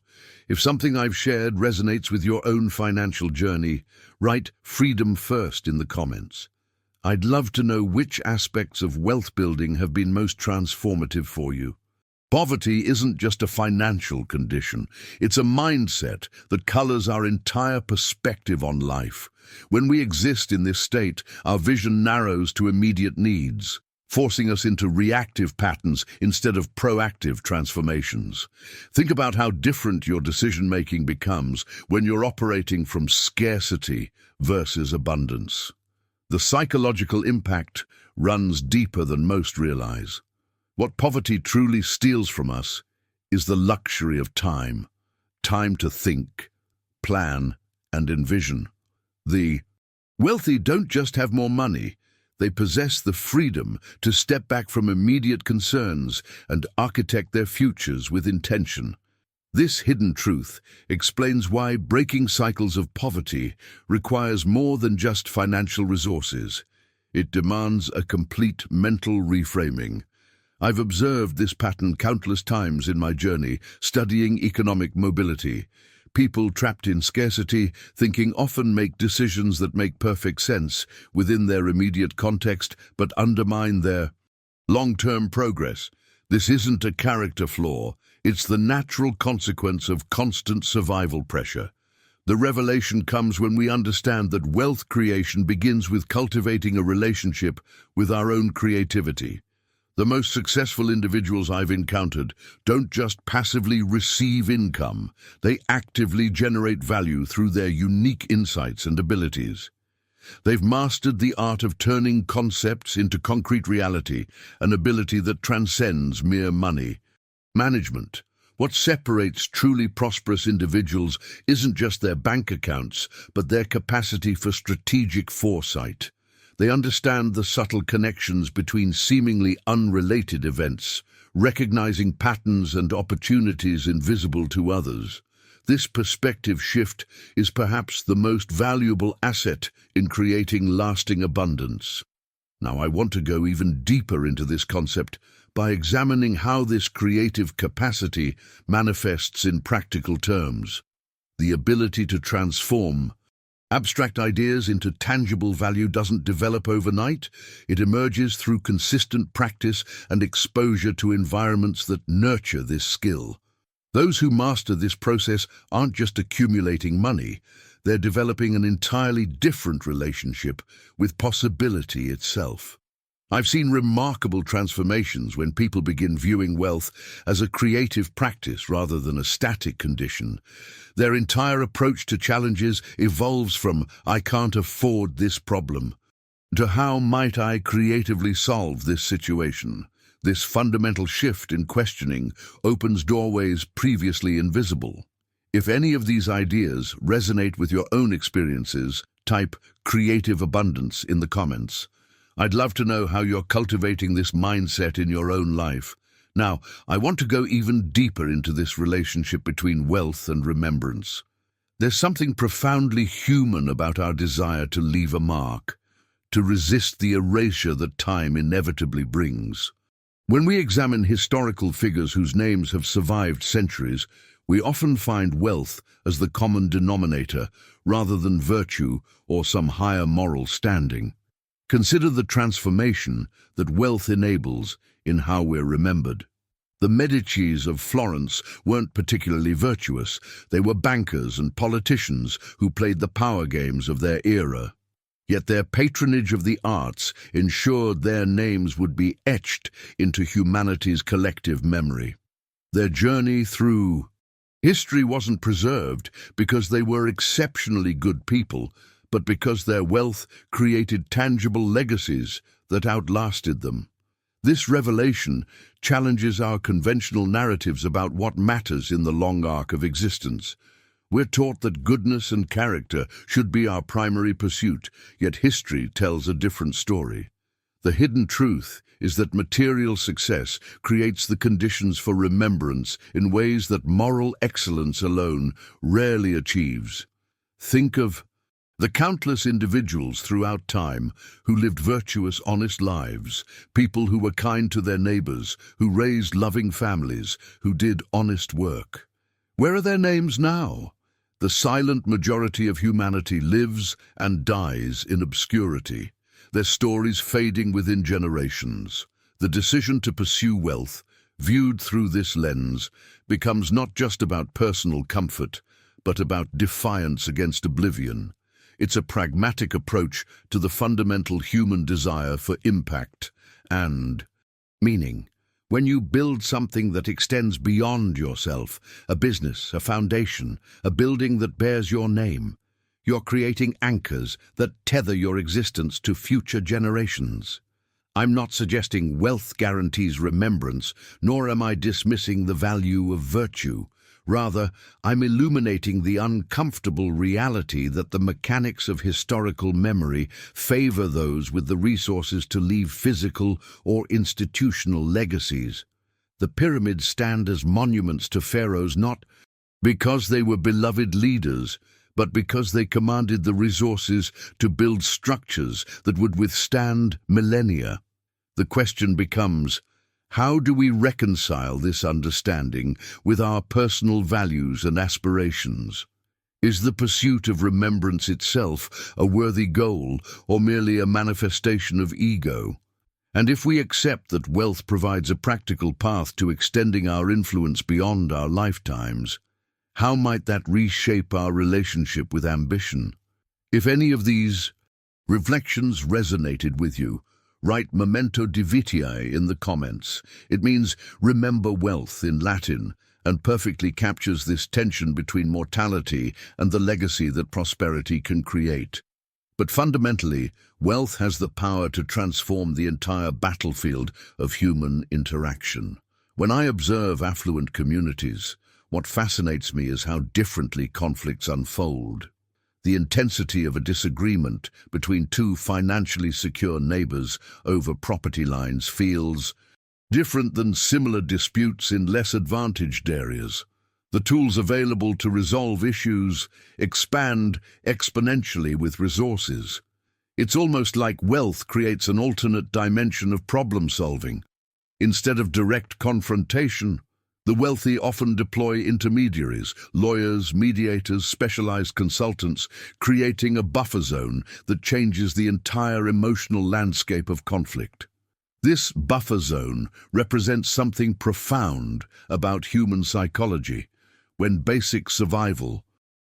If something I've shared resonates with your own financial journey, write freedom first in the comments. I'd love to know which aspects of wealth building have been most transformative for you. Poverty isn't just a financial condition, it's a mindset that colors our entire perspective on life. When we exist in this state, our vision narrows to immediate needs, forcing us into reactive patterns instead of proactive transformations. Think about how different your decision-making becomes when you're operating from scarcity versus abundance. The psychological impact runs deeper than most realize. What poverty truly steals from us is the luxury of time. Time to think, plan, and envision. The wealthy don't just have more money, they possess the freedom to step back from immediate concerns and architect their futures with intention. This hidden truth explains why breaking cycles of poverty requires more than just financial resources. It demands a complete mental reframing. I've observed this pattern countless times in my journey, studying economic mobility. People trapped in scarcity thinking often make decisions that make perfect sense within their immediate context but undermine their long-term progress. This isn't a character flaw, it's the natural consequence of constant survival pressure. The revelation comes when we understand that wealth creation begins with cultivating a relationship with our own creativity. The most successful individuals I've encountered don't just passively receive income, they actively generate value through their unique insights and abilities. They've mastered the art of turning concepts into concrete reality, an ability that transcends mere money. Management. What separates truly prosperous individuals isn't just their bank accounts, but their capacity for strategic foresight. They understand the subtle connections between seemingly unrelated events, recognizing patterns and opportunities invisible to others. This perspective shift is perhaps the most valuable asset in creating lasting abundance. Now, I want to go even deeper into this concept by examining how this creative capacity manifests in practical terms. The ability to transform abstract ideas into tangible value doesn't develop overnight. It emerges through consistent practice and exposure to environments that nurture this skill. Those who master this process aren't just accumulating money, they're developing an entirely different relationship with possibility itself. I've seen remarkable transformations when people begin viewing wealth as a creative practice rather than a static condition. Their entire approach to challenges evolves from "I can't afford this problem" to "how might I creatively solve this situation?" This fundamental shift in questioning opens doorways previously invisible. If any of these ideas resonate with your own experiences, type "creative abundance" in the comments. I'd love to know how you're cultivating this mindset in your own life. Now, I want to go even deeper into this relationship between wealth and remembrance. There's something profoundly human about our desire to leave a mark, to resist the erasure that time inevitably brings. When we examine historical figures whose names have survived centuries, we often find wealth as the common denominator rather than virtue or some higher moral standing. Consider the transformation that wealth enables in how we're remembered. The Medicis of Florence weren't particularly virtuous. They were bankers and politicians who played the power games of their era. Yet their patronage of the arts ensured their names would be etched into humanity's collective memory. Their journey through history wasn't preserved because they were exceptionally good people, but because their wealth created tangible legacies that outlasted them. This revelation challenges our conventional narratives about what matters in the long arc of existence. We're taught that goodness and character should be our primary pursuit, yet history tells a different story. The hidden truth is that material success creates the conditions for remembrance in ways that moral excellence alone rarely achieves. Think of the countless individuals throughout time who lived virtuous, honest lives, people who were kind to their neighbors, who raised loving families, who did honest work. Where are their names now? The silent majority of humanity lives and dies in obscurity, their stories fading within generations. The decision to pursue wealth, viewed through this lens, becomes not just about personal comfort, but about defiance against oblivion. It's a pragmatic approach to the fundamental human desire for impact and meaning. When you build something that extends beyond yourself, a business, a foundation, a building that bears your name, you're creating anchors that tether your existence to future generations. I'm not suggesting wealth guarantees remembrance, nor am I dismissing the value of virtue. Rather, I'm illuminating the uncomfortable reality that the mechanics of historical memory favor those with the resources to leave physical or institutional legacies. The pyramids stand as monuments to pharaohs not because they were beloved leaders, but because they commanded the resources to build structures that would withstand millennia. The question becomes, how do we reconcile this understanding with our personal values and aspirations? Is the pursuit of remembrance itself a worthy goal or merely a manifestation of ego? And if we accept that wealth provides a practical path to extending our influence beyond our lifetimes, how might that reshape our relationship with ambition? If any of these reflections resonated with you, write memento divitiae in the comments. It means remember wealth in Latin and perfectly captures this tension between mortality and the legacy that prosperity can create. But fundamentally, wealth has the power to transform the entire battlefield of human interaction. When I observe affluent communities, what fascinates me is how differently conflicts unfold. The intensity of a disagreement between two financially secure neighbors over property lines feels different than similar disputes in less advantaged areas. The tools available to resolve issues expand exponentially with resources. It's almost like wealth creates an alternate dimension of problem solving. Instead of direct confrontation, the wealthy often deploy intermediaries, lawyers, mediators, specialized consultants, creating a buffer zone that changes the entire emotional landscape of conflict. This buffer zone represents something profound about human psychology. When basic survival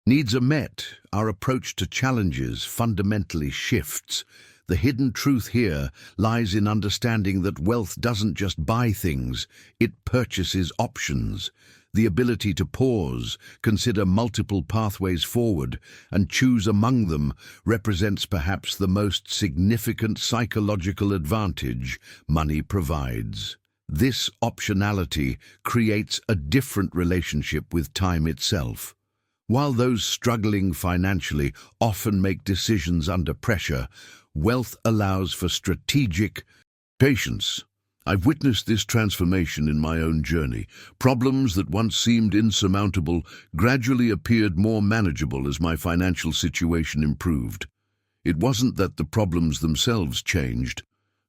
needs are met, our approach to challenges fundamentally shifts. The hidden truth here lies in understanding that wealth doesn't just buy things, it purchases options. The ability to pause, consider multiple pathways forward, and choose among them represents perhaps the most significant psychological advantage money provides. This optionality creates a different relationship with time itself. While those struggling financially often make decisions under pressure, wealth allows for strategic patience. I've witnessed this transformation in my own journey. Problems that once seemed insurmountable gradually appeared more manageable as my financial situation improved. It wasn't that the problems themselves changed.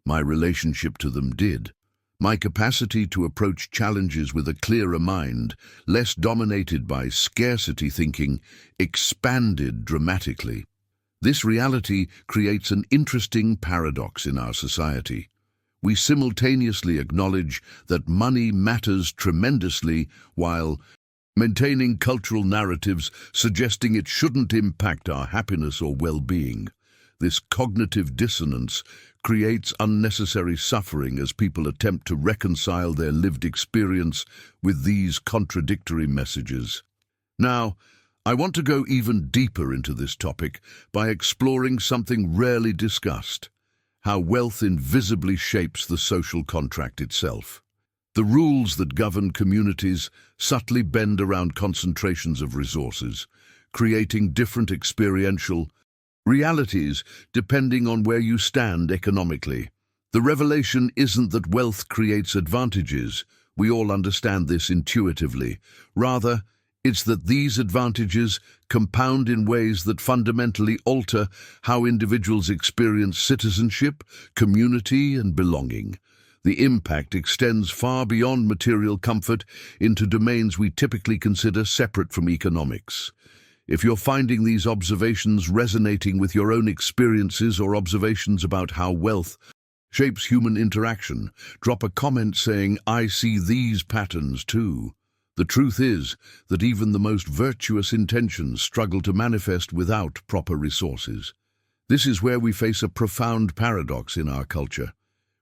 My relationship to them did. My capacity to approach challenges with a clearer mind, less dominated by scarcity thinking, expanded dramatically. This reality creates an interesting paradox in our society. We simultaneously acknowledge that money matters tremendously while maintaining cultural narratives suggesting it shouldn't impact our happiness or well-being. This cognitive dissonance creates unnecessary suffering as people attempt to reconcile their lived experience with these contradictory messages. Now, I want to go even deeper into this topic by exploring something rarely discussed: how wealth invisibly shapes the social contract itself. The rules that govern communities subtly bend around concentrations of resources, creating different experiential realities depending on where you stand economically. The revelation isn't that wealth creates advantages. We all understand this intuitively. Rather, it's that these advantages compound in ways that fundamentally alter how individuals experience citizenship, community, and belonging. The impact extends far beyond material comfort into domains we typically consider separate from economics. If you're finding these observations resonating with your own experiences or observations about how wealth shapes human interaction, drop a comment saying, "I see these patterns too." The truth is that even the most virtuous intentions struggle to manifest without proper resources. This is where we face a profound paradox in our culture.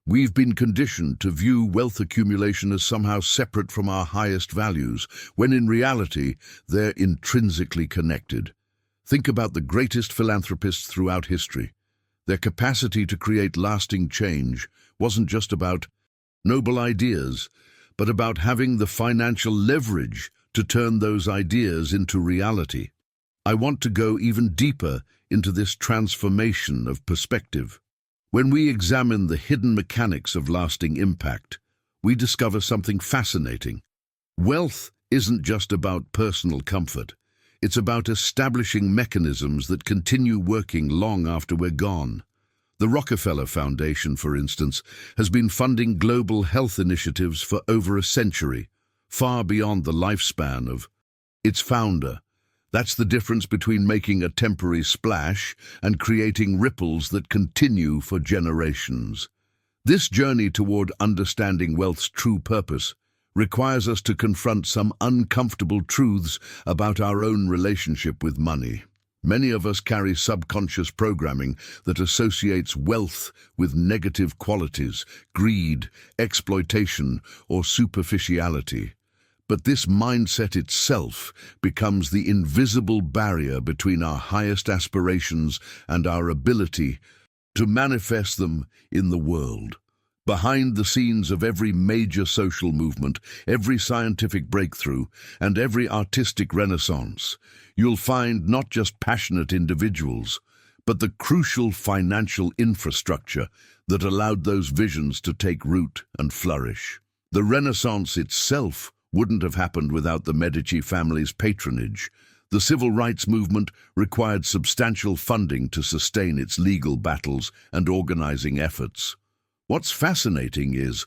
We've been conditioned to view wealth accumulation as somehow separate from our highest values, when in reality, they're intrinsically connected. Think about the greatest philanthropists throughout history. Their capacity to create lasting change wasn't just about noble ideas, but about having the financial leverage to turn those ideas into reality. I want to go even deeper into this transformation of perspective. When we examine the hidden mechanics of lasting impact, we discover something fascinating. Wealth isn't just about personal comfort. It's about establishing mechanisms that continue working long after we're gone. The Rockefeller Foundation, for instance, has been funding global health initiatives for over a century, far beyond the lifespan of its founder. That's the difference between making a temporary splash and creating ripples that continue for generations. This journey toward understanding wealth's true purpose requires us to confront some uncomfortable truths about our own relationship with money. Many of us carry subconscious programming that associates wealth with negative qualities, greed, exploitation, or superficiality. But this mindset itself becomes the invisible barrier between our highest aspirations and our ability to manifest them in the world. Behind the scenes of every major social movement, every scientific breakthrough, and every artistic renaissance, you'll find not just passionate individuals, but the crucial financial infrastructure that allowed those visions to take root and flourish. The Renaissance itself wouldn't have happened without the Medici family's patronage. The civil rights movement required substantial funding to sustain its legal battles and organizing efforts. What's fascinating is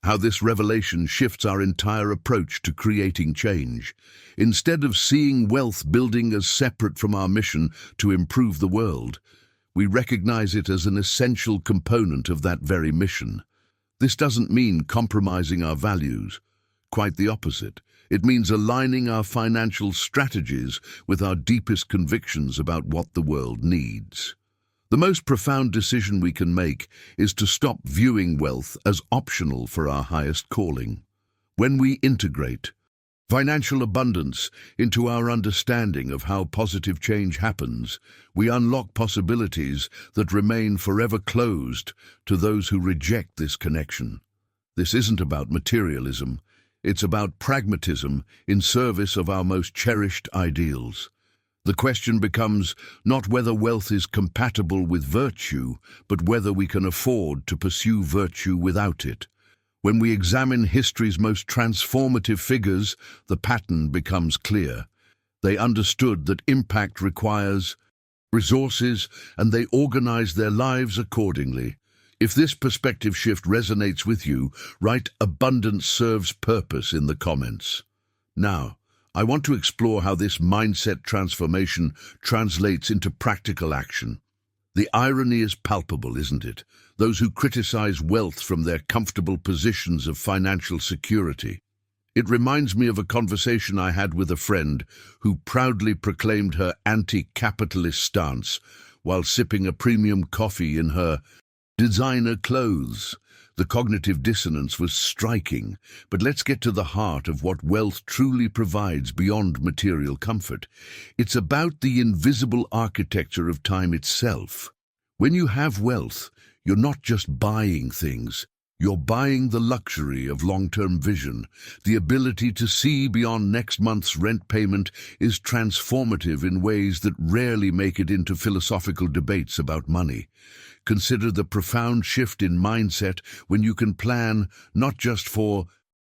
how this revelation shifts our entire approach to creating change. Instead of seeing wealth building as separate from our mission to improve the world, we recognize it as an essential component of that very mission. This doesn't mean compromising our values. Quite the opposite. It means aligning our financial strategies with our deepest convictions about what the world needs. The most profound decision we can make is to stop viewing wealth as optional for our highest calling. When we integrate financial abundance into our understanding of how positive change happens, we unlock possibilities that remain forever closed to those who reject this connection. This isn't about materialism. It's about pragmatism in service of our most cherished ideals. The question becomes not whether wealth is compatible with virtue, but whether we can afford to pursue virtue without it. When we examine history's most transformative figures, the pattern becomes clear. They understood that impact requires resources, and they organized their lives accordingly. If this perspective shift resonates with you, write "Abundance serves purpose" in the comments. Now, I want to explore how this mindset transformation translates into practical action. The irony is palpable, isn't it? Those who criticize wealth from their comfortable positions of financial security. It reminds me of a conversation I had with a friend who proudly proclaimed her anti-capitalist stance while sipping a premium coffee in her designer clothes. The cognitive dissonance was striking, but let's get to the heart of what wealth truly provides beyond material comfort. It's about the invisible architecture of time itself. When you have wealth, You're not just buying things. You're buying the luxury of long-term vision. The ability to see beyond next month's rent payment is transformative in ways that rarely make it into philosophical debates about money. Consider the profound shift in mindset when you can plan not just for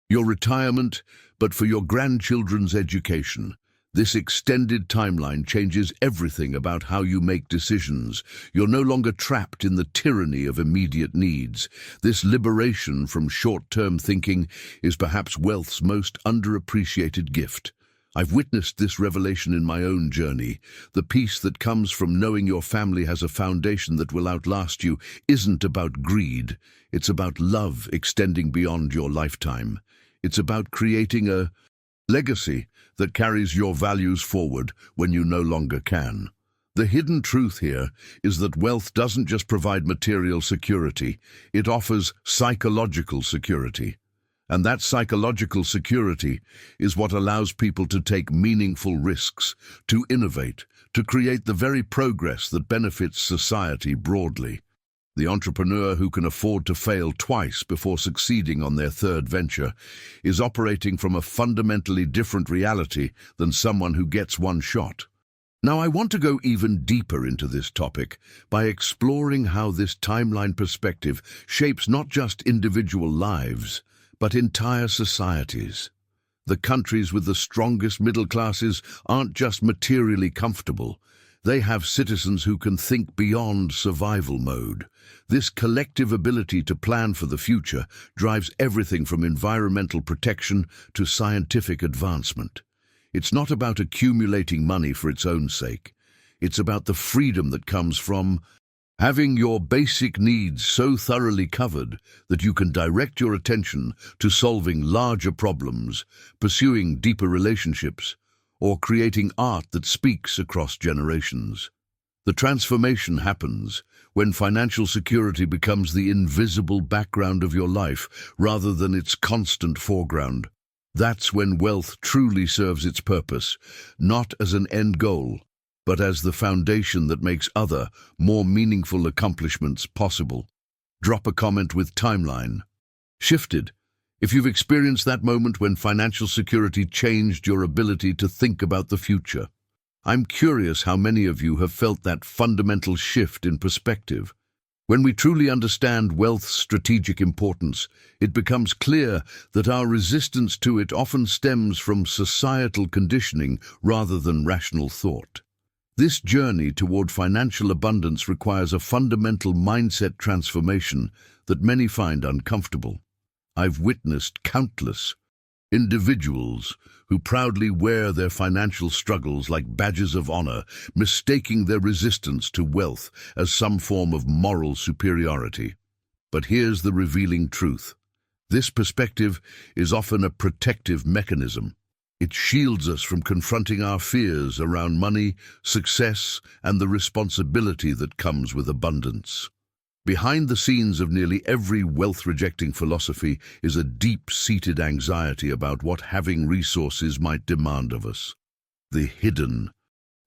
your retirement, but for your grandchildren's education. This extended timeline changes everything about how you make decisions. You're no longer trapped in the tyranny of immediate needs. This liberation from short-term thinking is perhaps wealth's most underappreciated gift. I've witnessed this revelation in my own journey. The peace that comes from knowing your family has a foundation that will outlast you isn't about greed. It's about love extending beyond your lifetime. It's about creating a legacy that carries your values forward when you no longer can. The hidden truth here is that wealth doesn't just provide material security, it offers psychological security. And that psychological security is what allows people to take meaningful risks, to innovate, to create the very progress that benefits society broadly. The entrepreneur who can afford to fail twice before succeeding on their third venture is operating from a fundamentally different reality than someone who gets one shot. Now, I want to go even deeper into this topic by exploring how this timeline perspective shapes not just individual lives, but entire societies. The countries with the strongest middle classes aren't just materially comfortable. They have citizens who can think beyond survival mode. This collective ability to plan for the future drives everything from environmental protection to scientific advancement. It's not about accumulating money for its own sake. It's about the freedom that comes from having your basic needs so thoroughly covered that you can direct your attention to solving larger problems, pursuing deeper relationships, or creating art that speaks across generations. The transformation happens when financial security becomes the invisible background of your life rather than its constant foreground. That's when wealth truly serves its purpose, not as an end goal, but as the foundation that makes other, more meaningful accomplishments possible. Drop a comment with timeline. Shifted. If you've experienced that moment when financial security changed your ability to think about the future. I'm curious how many of you have felt that fundamental shift in perspective. When we truly understand wealth's strategic importance, it becomes clear that our resistance to it often stems from societal conditioning rather than rational thought. This journey toward financial abundance requires a fundamental mindset transformation that many find uncomfortable. I've witnessed countless individuals who proudly wear their financial struggles like badges of honor, mistaking their resistance to wealth as some form of moral superiority. But here's the revealing truth. This perspective is often a protective mechanism. It shields us from confronting our fears around money, success, and the responsibility that comes with abundance. Behind the scenes of nearly every wealth-rejecting philosophy is a deep-seated anxiety about what having resources might demand of us. The hidden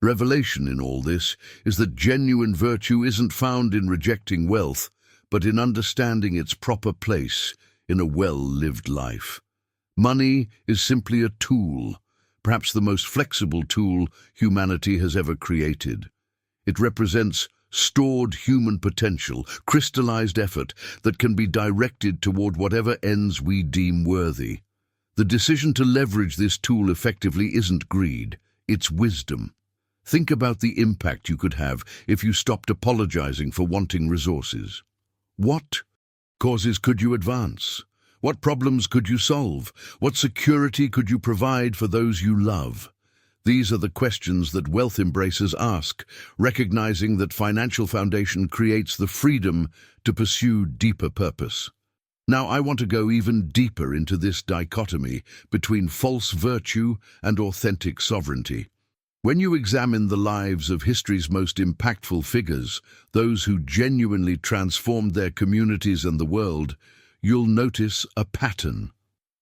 revelation in all this is that genuine virtue isn't found in rejecting wealth, but in understanding its proper place in a well-lived life. Money is simply a tool, perhaps the most flexible tool humanity has ever created. It represents stored human potential, crystallized effort that can be directed toward whatever ends we deem worthy. The decision to leverage this tool effectively isn't greed, it's wisdom. Think about the impact you could have if you stopped apologizing for wanting resources. What causes could you advance? What problems could you solve? What security could you provide for those you love? These are the questions that wealth embracers ask, recognizing that financial foundation creates the freedom to pursue deeper purpose. Now, I want to go even deeper into this dichotomy between false virtue and authentic sovereignty. When you examine the lives of history's most impactful figures, those who genuinely transformed their communities and the world, you'll notice a pattern.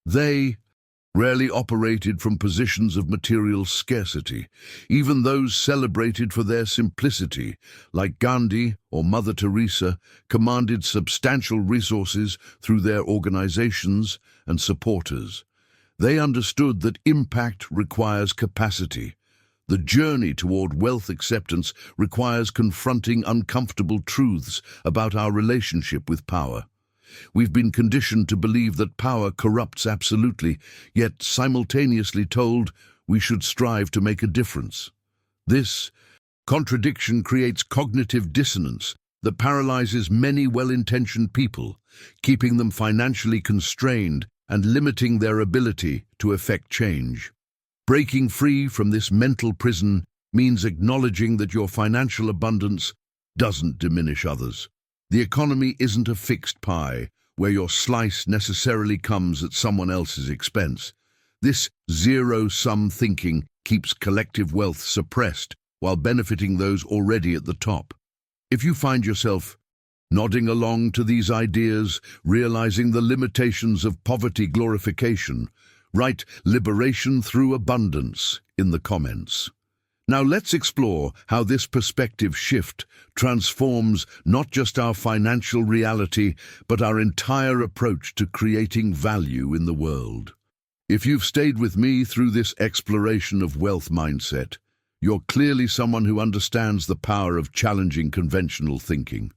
They rarely operated from positions of material scarcity. Even those celebrated for their simplicity, like Gandhi or Mother Teresa, commanded substantial resources through their organizations and supporters. They understood that impact requires capacity. The journey toward wealth acceptance requires confronting uncomfortable truths about our relationship with power. We've been conditioned to believe that power corrupts absolutely, yet simultaneously told we should strive to make a difference. This contradiction creates cognitive dissonance that paralyzes many well-intentioned people, keeping them financially constrained and limiting their ability to effect change. Breaking free from this mental prison means acknowledging that your financial abundance doesn't diminish others. The economy isn't a fixed pie where your slice necessarily comes at someone else's expense. This zero-sum thinking keeps collective wealth suppressed while benefiting those already at the top. If you find yourself nodding along to these ideas, realizing the limitations of poverty glorification, write "liberation through abundance" in the comments. Now let's explore how this perspective shift transforms not just our financial reality, but our entire approach to creating value in the world. If you've stayed with me through this exploration of wealth mindset, you're clearly someone who understands the power of challenging conventional thinking.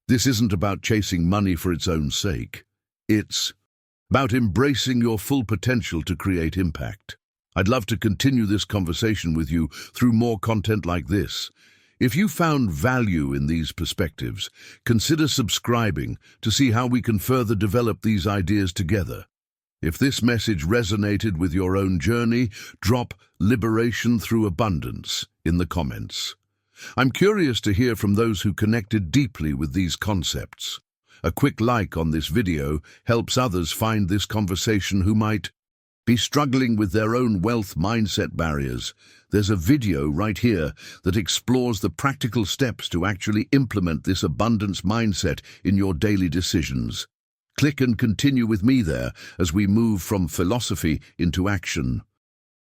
This isn't about chasing money for its own sake. It's about embracing your full potential to create impact. I'd love to continue this conversation with you through more content like this. If you found value in these perspectives, consider subscribing to see how we can further develop these ideas together. If this message resonated with your own journey, drop "liberation through abundance" in the comments. I'm curious to hear from those who connected deeply with these concepts. A quick like on this video helps others find this conversation who might be struggling with their own wealth mindset barriers. There's a video right here that explores the practical steps to actually implement this abundance mindset in your daily decisions. Click and continue with me there as we move from philosophy into action.